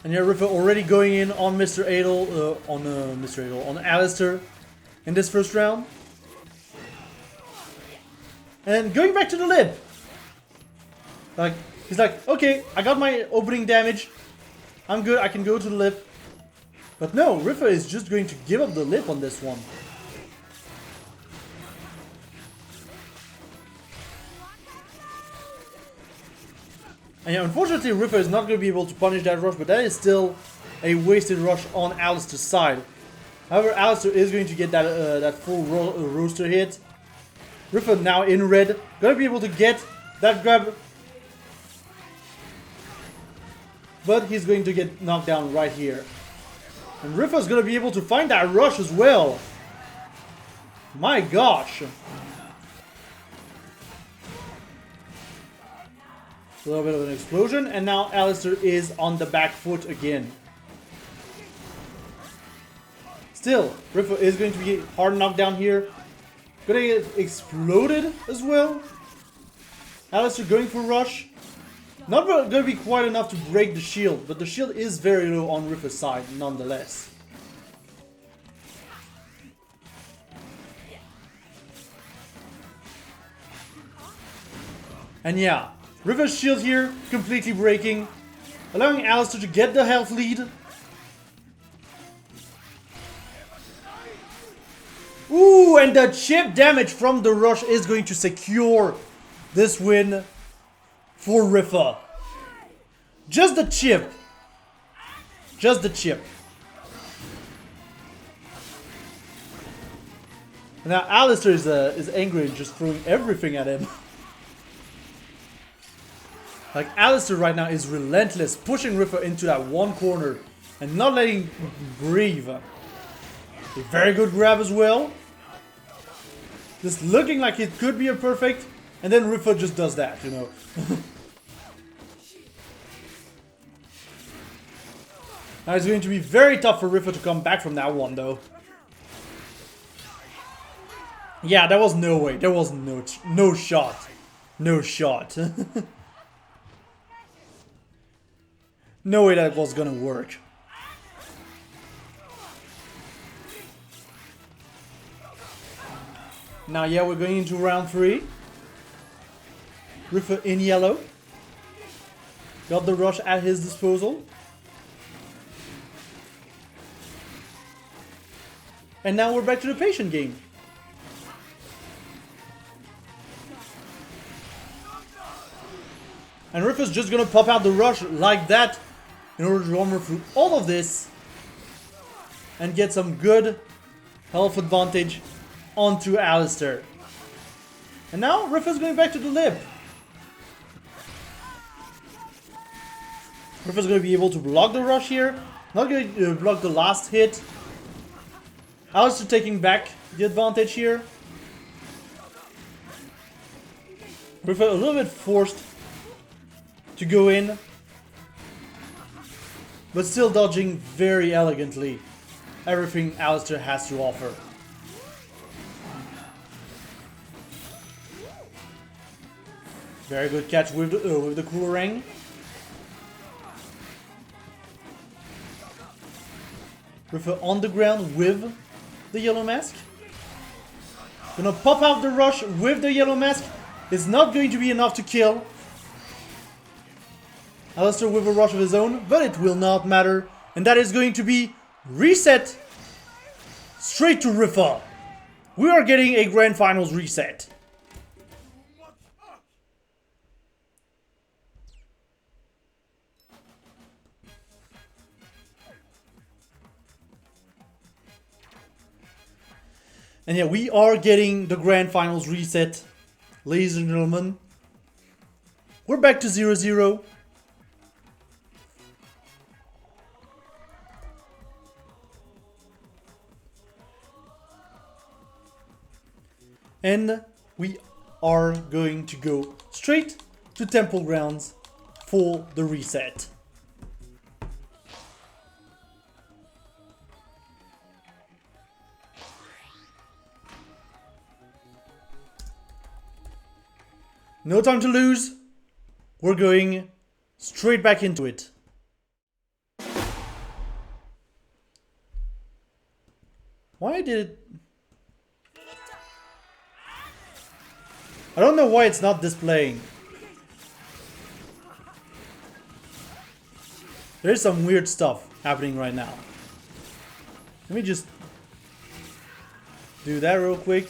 And yeah, Rifa already going in on Mr. Adel, on Alistair in this first round. And going back to the lip. Like, he's like, okay, I got my opening damage. I'm good, I can go to the lip. But no, Rifa is just going to give up the lip on this one. And yeah, unfortunately, Rifa is not going to be able to punish that rush, but that is still a wasted rush on Alistair's side. However, Alistair is going to get that that full roaster hit. Rifa now in red, going to be able to get that grab. But he's going to get knocked down right here. And Rifa's going to be able to find that rush as well. My gosh. A little bit of an explosion, and now Alistair is on the back foot again. Still, Rifa is going to be hard knocked down here. Gonna get exploded as well. Alistair going for rush. Not going to be quite enough to break the shield, but the shield is very low on Rifa's side nonetheless. And yeah, Rifa's shield here completely breaking, allowing Alistair to get the health lead. Ooh, and the chip damage from the rush is going to secure this win for Rifa. Just the chip. Just the chip. Now Alistair is angry and just throwing everything at him. Like, Alistair right now is relentless, pushing Rifa into that one corner and not letting him breathe. A very good grab as well. Just looking like it could be a perfect, and then Rifa just does that, you know. Now it's going to be very tough for Rifa to come back from that one, though. Yeah, there was no way. There was no shot. No shot. No way that was gonna work. Now, yeah, we're going into round 3. Rifa in yellow. Got the rush at his disposal. And now we're back to the patient game. And Rifa's just gonna pop out the rush like that in order to armor through all of this and get some good health advantage onto Alistair. And now Rifa's going back to the lip. Rifa's going to be able to block the rush here. Not going to block the last hit. Alistair taking back the advantage here. Rifa a little bit forced to go in, but still dodging very elegantly everything Alistair has to offer. Very good catch with the Coolerang. Rifa on the ground with the yellow mask. Gonna pop out the rush with the yellow mask. It's not going to be enough to kill Alistair with a rush of his own, but it will not matter. And that is going to be reset straight to Rifa. We are getting a Grand Finals reset. And yeah, we are getting the Grand Finals reset, ladies and gentlemen. We're back to 0-0. And we are going to go straight to Temple Grounds for the reset. No time to lose. We're going straight back into it. Why did it... I don't know why it's not displaying. There's some weird stuff happening right now. Let me just do that real quick.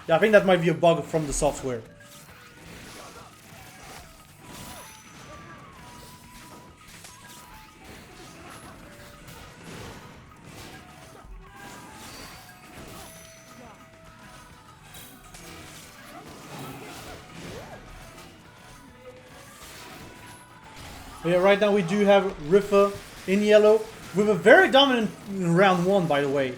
Yeah, I think that might be a bug from the software. Yeah, right now we do have Rifa in yellow with a very dominant round 1, by the way.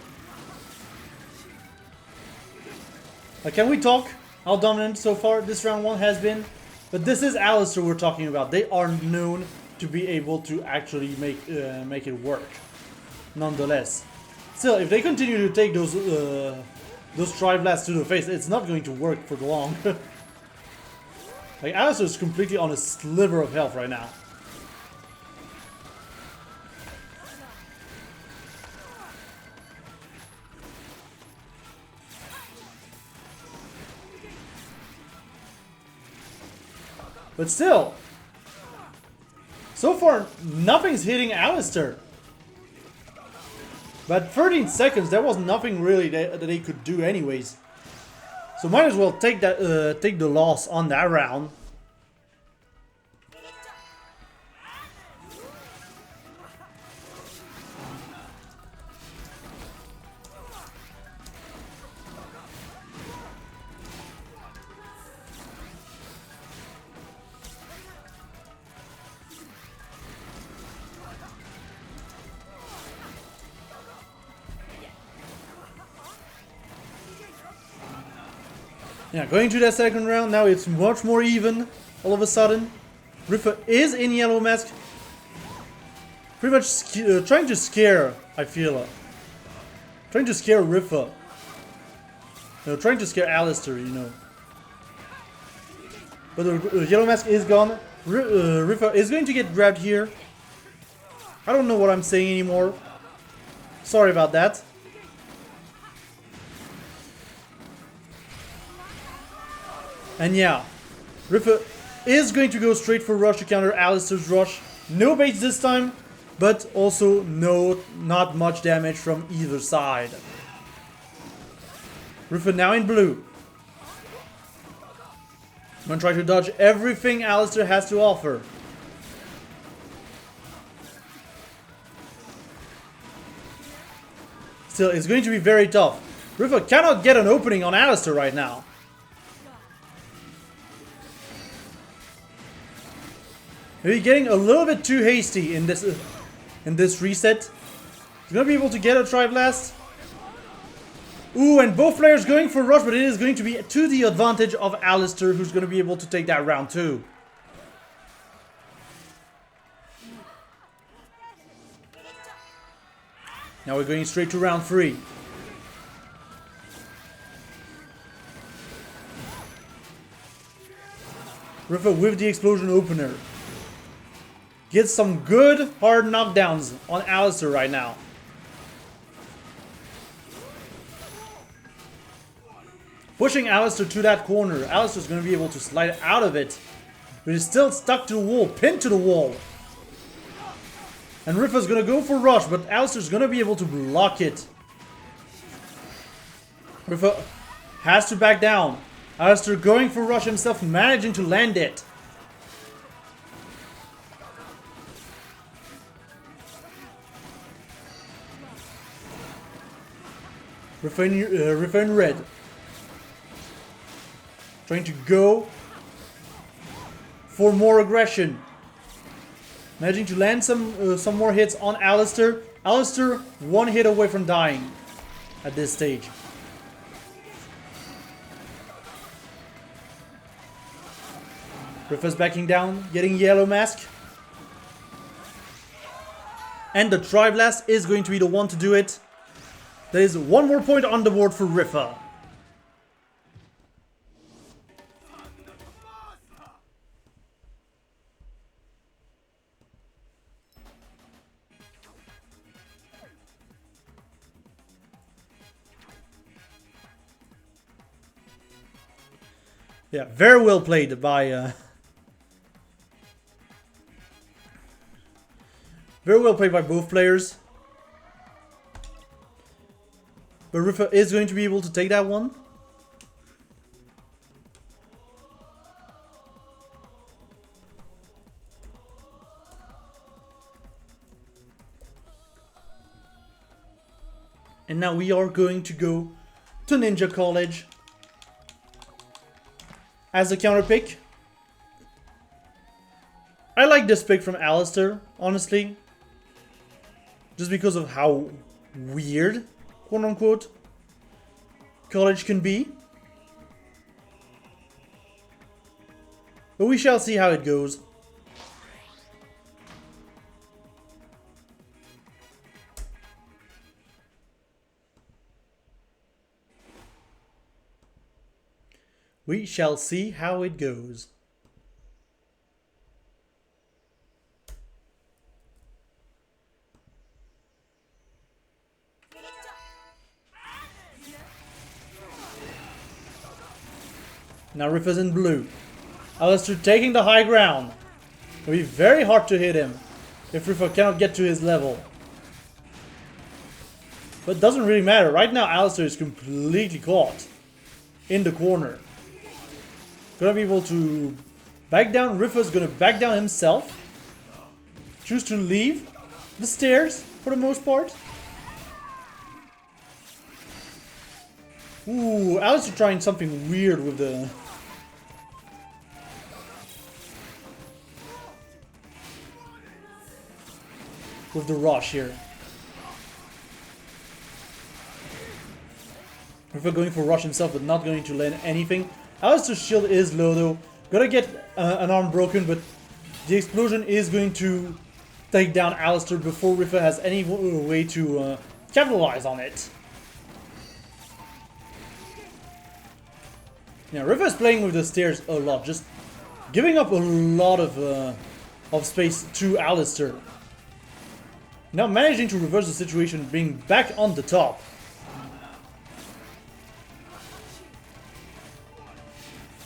Can we talk how dominant so far this round 1 has been? But this is Alistair we're talking about. They are known to be able to actually make it work. Nonetheless, still, if they continue to take those Tri-Blasts to the face, it's not going to work for long. Like, Alistair is completely on a sliver of health right now. But still, so far, nothing's hitting Alistair. But 13 seconds, there was nothing really that they could do anyways. So might as well take that, take the loss on that round. Yeah, going to that second round, now it's much more even, all of a sudden. Rifa is in yellow mask. Pretty much trying to scare, I feel. Trying to scare Rifa. Trying to scare Alistair, you know. But the yellow mask is gone. Rifa is going to get grabbed here. I don't know what I'm saying anymore. Sorry about that. And yeah, Rifa is going to go straight for rush to counter Alistair's rush. No baits this time, but also not much damage from either side. Rifa now in blue. I'm gonna try to dodge everything Alistair has to offer. Still, it's going to be very tough. Rifa cannot get an opening on Alistair right now. Maybe getting a little bit too hasty in this reset. He's gonna be able to get a Tri-Blast. Ooh, and both players going for rush, but it is going to be to the advantage of Alistair, who's gonna be able to take that round 2. Now we're going straight to round 3. Rifa with the explosion opener. Gets some good hard knockdowns on Alistair right now. Pushing Alistair to that corner. Alistair's going to be able to slide out of it. But he's still stuck to the wall, pinned to the wall. And Rifa's going to go for rush, but Alistair's going to be able to block it. Rifa has to back down. Alistair going for rush himself, managing to land it. Rifa in red. Trying to go for more aggression. Managing to land some more hits on Alistair. Alistair 1 hit away from dying at this stage. Rifa's backing down, getting yellow mask. And the Tri-Blast is going to be the one to do it. There is 1 more point on the board for Rifa. Yeah, very well played by... very well played by both players. But Rifa is going to be able to take that one. And now we are going to go to Ninja College as a counter pick. I like this pick from Alistair, honestly. Just because of how weird, quote unquote, college can be. But we shall see how it goes. We shall see how it goes. Now Rifa's in blue. Alistair taking the high ground. It'll be very hard to hit him if Rifa cannot get to his level. But it doesn't really matter. Right now Alistair is completely caught in the corner. Gonna be able to back down. Rifa's gonna back down himself. Choose to leave the stairs for the most part. Ooh, Alistair trying something weird with the... with the rush here. Rifa going for rush himself, but not going to land anything. Alistair's shield is low though. Gonna get an arm broken, but the explosion is going to take down Alistair before Rifa has any way to capitalize on it. Yeah, Rifa is playing with the stairs a lot, just giving up a lot of space to Alistair. Now managing to reverse the situation, being back on the top.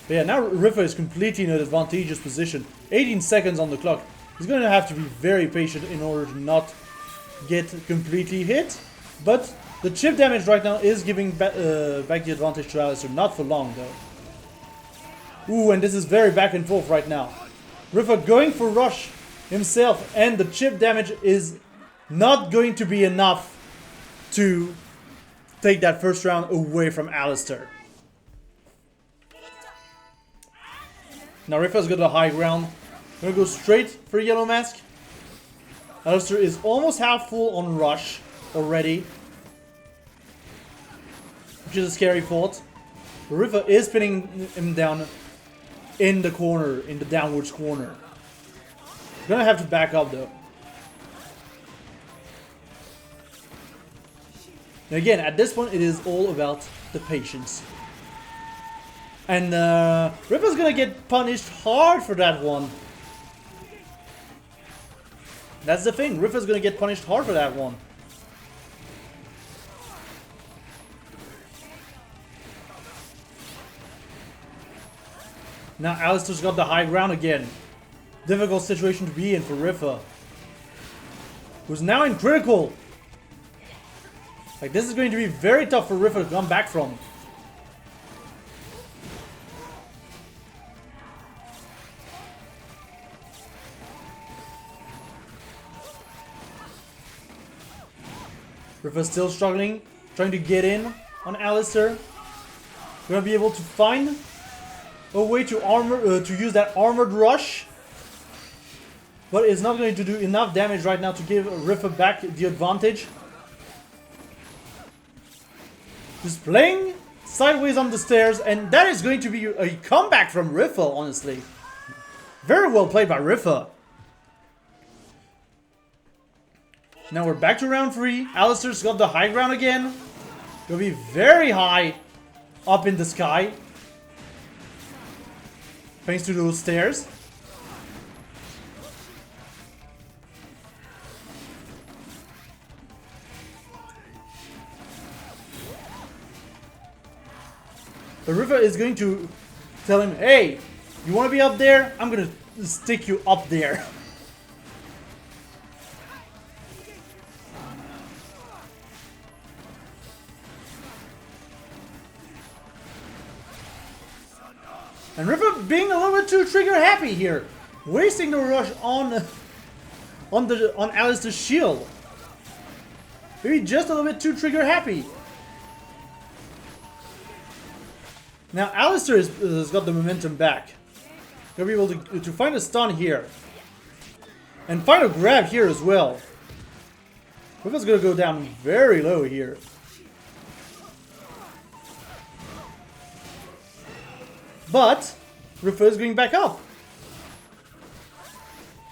But yeah, now Rifa is completely in an advantageous position. 18 seconds on the clock. He's going to have to be very patient in order to not get completely hit. But the chip damage right now is giving back the advantage to Alistair. Not for long though. Ooh, and this is very back and forth right now. Rifa going for rush himself, and the chip damage is not going to be enough to take that first round away from Alistair. Now Rifa's got the high ground. Gonna go straight for Yellow Mask. Alistair is almost half full on rush already, which is a scary thought. Rifa is pinning him down in the corner, in the downwards corner. Gonna have to back up though. And again, at this point, it is all about the patience. And Rifa's gonna get punished hard for that one. That's the thing, Rifa's gonna get punished hard for that one. Now Alistair's got the high ground again. Difficult situation to be in for Rifa, who's now in critical. Like, this is going to be very tough for Rifa to come back from. Rifa's still struggling, trying to get in on Alistair. Gonna be able to find a way to to use that armored rush, but it's not going to do enough damage right now to give Rifa back the advantage. Just playing sideways on the stairs, and that is going to be a comeback from Rifa, honestly. Very well played by Rifa. Now we're back to round 3. Alistair's got the high ground again. He'll be very high up in the sky, thanks to those stairs. The Rifa is going to tell him, hey, you want to be up there? I'm gonna stick you up there. And River being a little bit too trigger happy here, wasting the rush on Alistair's shield. Maybe just a little bit too trigger happy. Now Alistair has got the momentum back. He'll be able to find a stun here. And find a grab here as well. River's gonna go down very low here. But River is going back up.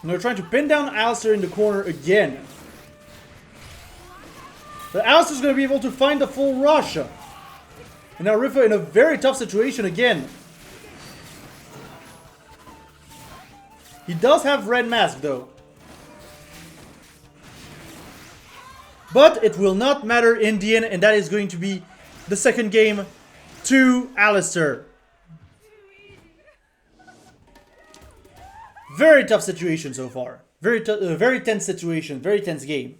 And they're trying to pin down Alistair in the corner again. But Alistair's going to be able to find the full rush. And now River in a very tough situation again. He does have red mask though. But it will not matter in the end, and that is going to be the second game to Alistair. Very tough situation so far. Very tense situation. Very tense game.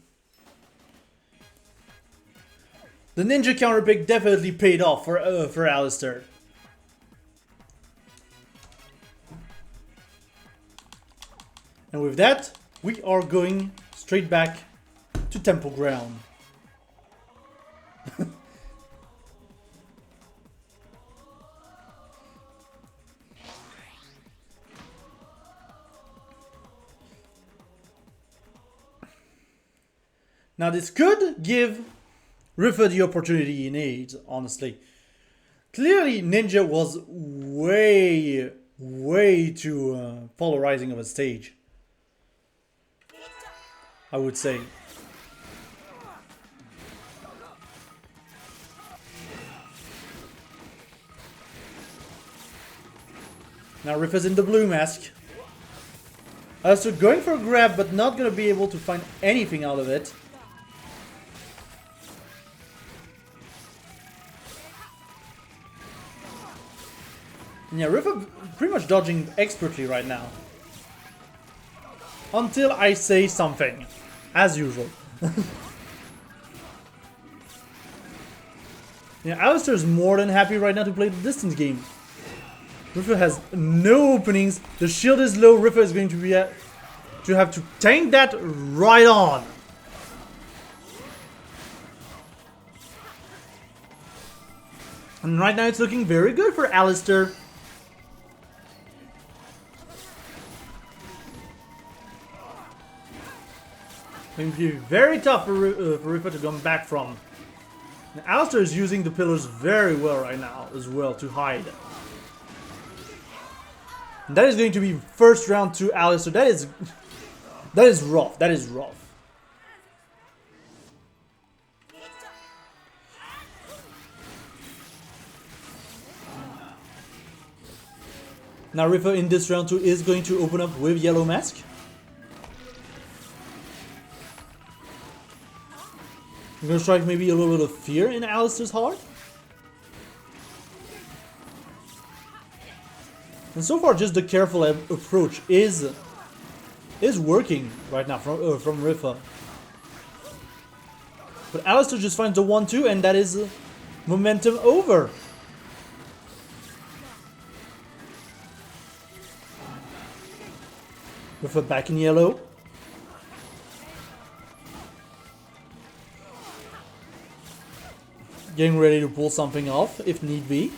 The ninja counter pick definitely paid off for Alistair. And with that, we are going straight back to Temple Ground. Now this could give River the opportunity he needs, honestly. Clearly Ninja was way too polarizing of a stage, I would say. Now River's in the blue mask. So going for a grab, but not going to be able to find anything out of it. Yeah, River pretty much dodging expertly right now. Until I say something. As usual. Yeah, Alistair's more than happy right now to play the distance game. River has no openings. The shield is low. River is going to be to have to tank that right on. And right now it's looking very good for Alistair. Going to be very tough for River to come back from. And Alistair is using the pillars very well right now as well to hide. And that is going to be first round to Alistair. That is rough. That is rough. Now River in this round 2 is going to open up with yellow mask. I'm going to strike maybe a little bit of fear in Alistair's heart. And so far just the careful approach is working right now from River. But Alistair just finds the 1-2 and that is momentum over. River back in yellow. Getting ready to pull something off if need be.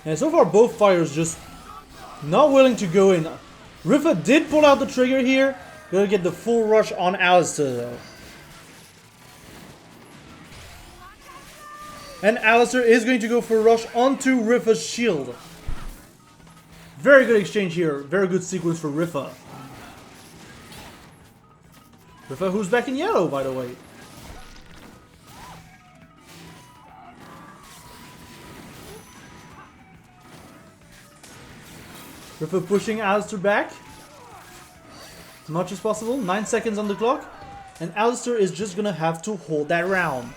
And so far both fighters just not willing to go in. River did pull out the trigger here. Gonna get the full rush on Alistair though. And Alistair is going to go for a rush onto River's shield. Very good exchange here. Very good sequence for River. River who's back in yellow, by the way. River pushing Alistair back as much as possible. 9 seconds on the clock. And Alistair is just gonna have to hold that round.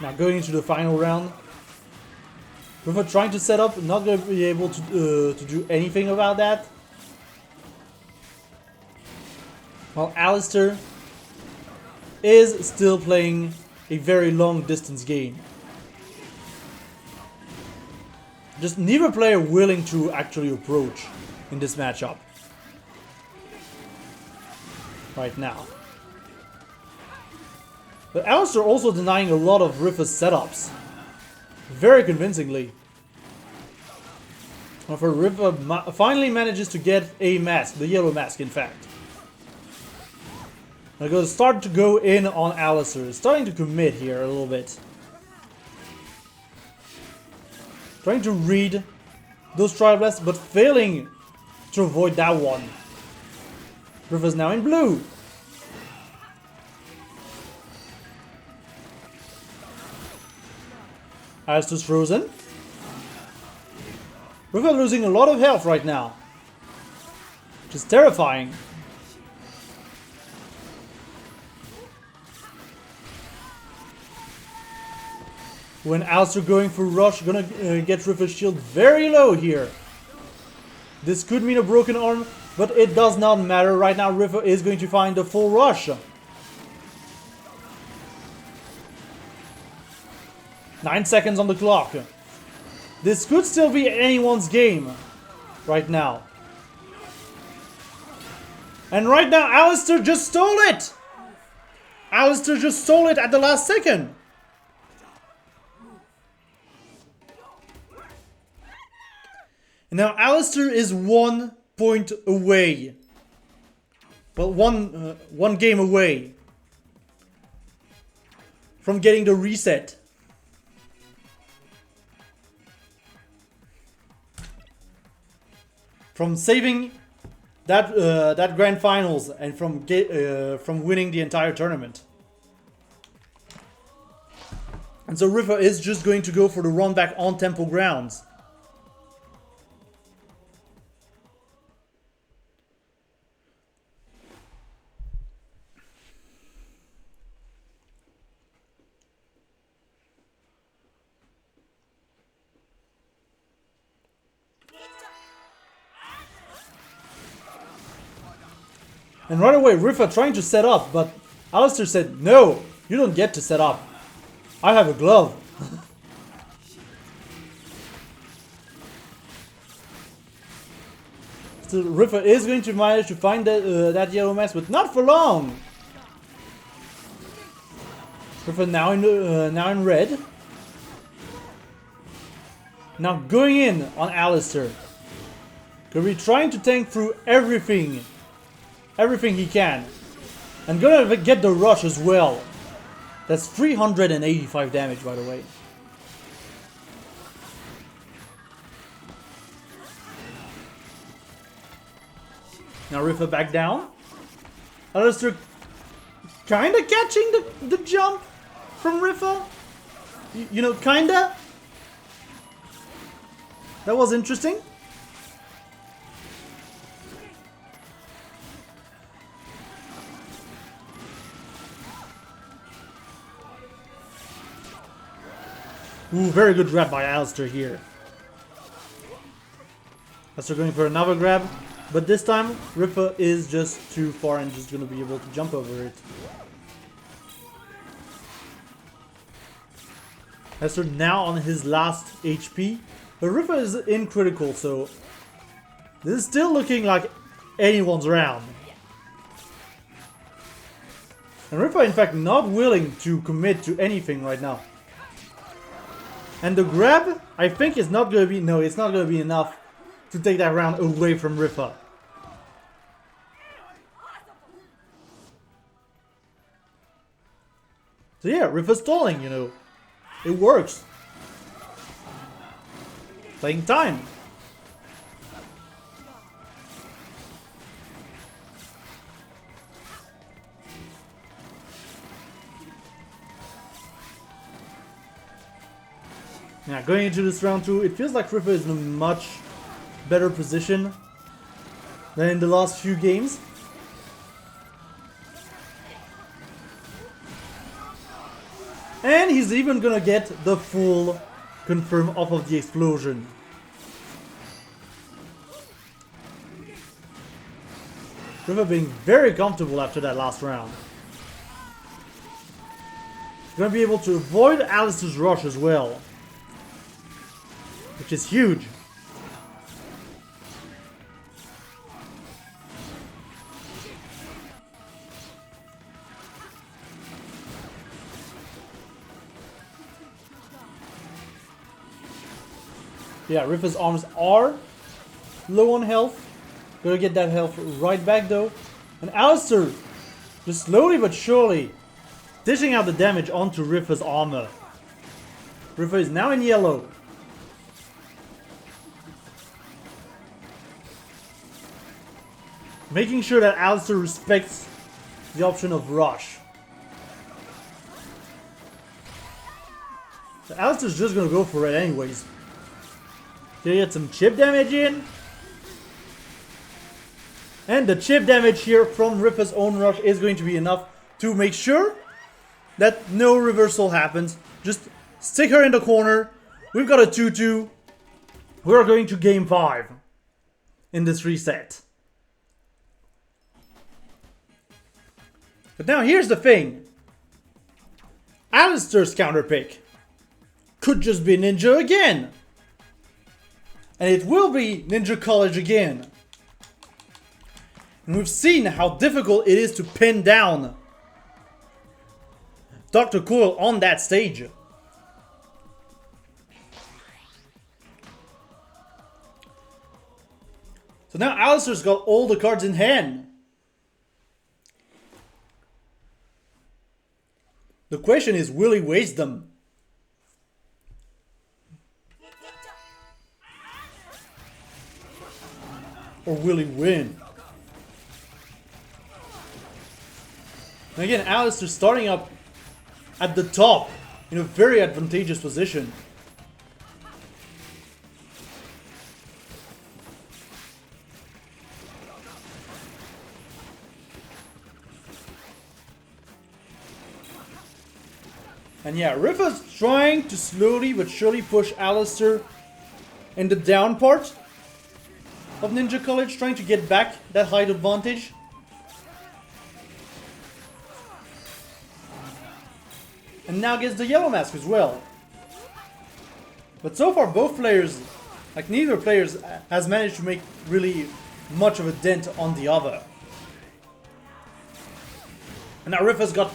Now going into the final round. River trying to set up, not gonna be able to do anything about that. While Alistair is still playing a very long distance game. Just neither player willing to actually approach in this matchup. Right now. But Alistair also denying a lot of Rifa's setups. Very convincingly. However, Rifa finally manages to get a mask, the yellow mask in fact. I'm going to start to go in on Alistair. Starting to commit here a little bit. Trying to read those Trial Blasts, but failing to avoid that one. Rifa's now in blue. Alistair's frozen. Rifa losing a lot of health right now. Which is terrifying. When Alistair going for rush, gonna get Rifa's shield very low here. This could mean a broken arm, but it does not matter. Right now Rifa is going to find a full rush. 9 seconds on the clock. This could still be anyone's game right now. And right now Alistair just stole it! Alistair just stole it at the last second. And now Alistair is 1 point away. Well, one game away from getting the reset. From saving that that grand finals and from winning the entire tournament. And so Rifa is just going to go for the run back on tempo grounds. And right away, Rifa trying to set up, but Alistair said, no, you don't get to set up. I have a glove. So Rifa is going to manage to find that yellow mask, but not for long. Rifa now in red. Now going in on Alistair. Gonna be trying to tank through everything he can. And gonna get the rush as well. That's 385 damage, by the way. Now Rifa back down. Alistair kinda catching the jump from Rifa. You know, kinda. That was interesting. Ooh, very good grab by Alistair here. Alistair going for another grab, but this time Rifa is just too far and just going to be able to jump over it. Alistair now on his last HP, but Rifa is in critical, so this is still looking like anyone's round. And Rifa in fact not willing to commit to anything right now. And the grab, I think, is not going to be... No, it's not going to be enough to take that round away from Rifa. So yeah, Rifa's stalling, you know. It works. Playing time. Yeah, going into this round 2, it feels like Rifa is in a much better position than in the last few games. And he's even gonna get the full confirm off of the explosion. River being very comfortable after that last round. Gonna be able to avoid Alistair's rush as well, which is huge. Yeah, Rifa's arms are low on health. Gonna get that health right back though. And Alistair, just slowly but surely, dishing out the damage onto Rifa's armor. Rifa is now in yellow. Making sure that Alistair respects the option of rush. So Alistair's just gonna go for it anyways. Gonna get some chip damage in. And the chip damage here from Rifa's own rush is going to be enough to make sure that no reversal happens. Just stick her in the corner. We've got a 2-2. We're going to game 5 in this reset. But now here's the thing. Alistair's counter pick could just be Ninja again. And it will be Ninja College again. And we've seen how difficult it is to pin down Dr. Coyle on that stage. So now Alistair's got all the cards in hand. The question is, will he waste them? Or will he win? And again, Alistair starting up at the top in a very advantageous position. And yeah, Rifa's trying to slowly but surely push Alistair in the down part of Ninja College, trying to get back that height advantage. And now gets the yellow mask as well. But so far both players, like neither player has managed to make really much of a dent on the other. And now Rifa's got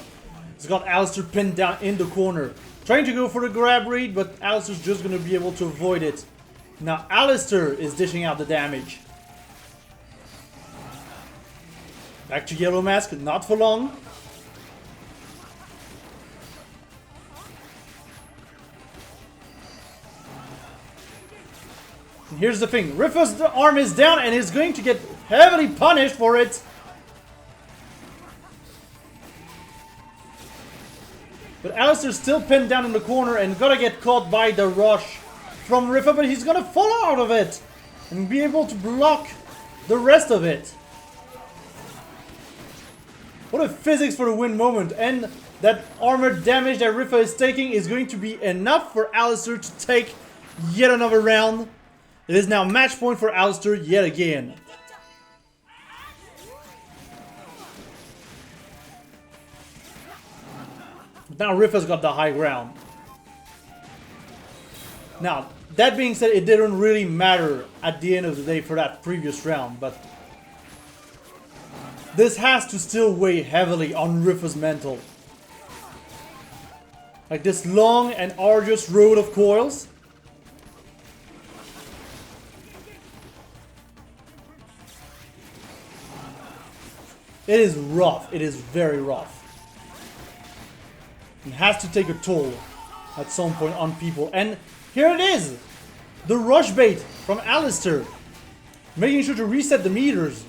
Alistair pinned down in the corner. Trying to go for the grab read, but Alistair's just going to be able to avoid it. Now Alistair is dishing out the damage. Back to yellow mask, not for long. And here's the thing, Rifa's arm is down and is going to get heavily punished for it. But Alistair's still pinned down in the corner and gotta get caught by the rush from Rifa, but he's gonna fall out of it and be able to block the rest of it. What a physics for the win moment, and that armor damage that Rifa is taking is going to be enough for Alistair to take yet another round. It is now match point for Alistair yet again. Now Rifa's got the high ground. Now, that being said, it didn't really matter at the end of the day for that previous round, but this has to still weigh heavily on Rifa's mental. Like this long and arduous road of coils. It is rough. It is very rough. It has to take a toll at some point on people. And here it is! The rush bait from Alistair. Making sure to reset the meters.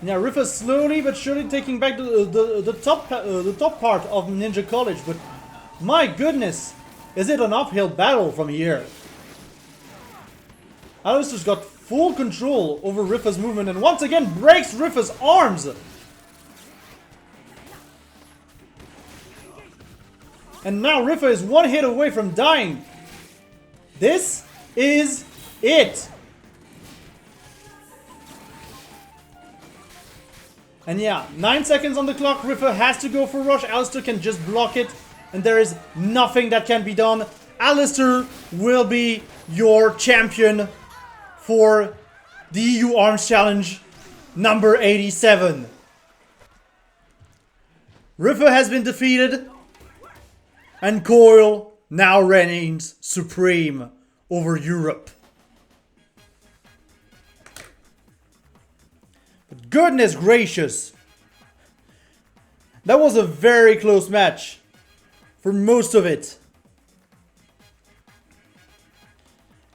Now Rifa slowly but surely taking back the top part of Ninja College, but my goodness, is it an uphill battle from here? Alistair's got full control over Rifa's movement and once again breaks Rifa's arms. And now Rifa is one hit away from dying. This is it. And yeah, 9 seconds on the clock. Rifa has to go for rush. Alistair can just block it. And there is nothing that can be done. Alistair will be your champion for the EU Arms Challenge number 87. Rifa has been defeated. And Coil now reigns supreme over Europe. But goodness gracious. That was a very close match. For most of it.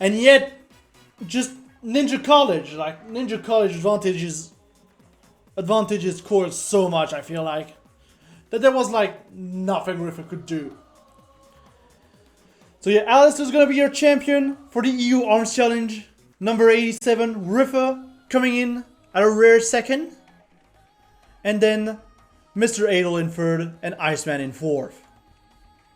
And yet, just Ninja College. Like, Ninja College advantages Coil so much, I feel like. That there was like nothing Rifa could do. So yeah, Alistair's gonna be your champion for the EU Arms Challenge number 87. Rifa coming in at a rare second. And then Mr. Adel in third and Iceman in fourth.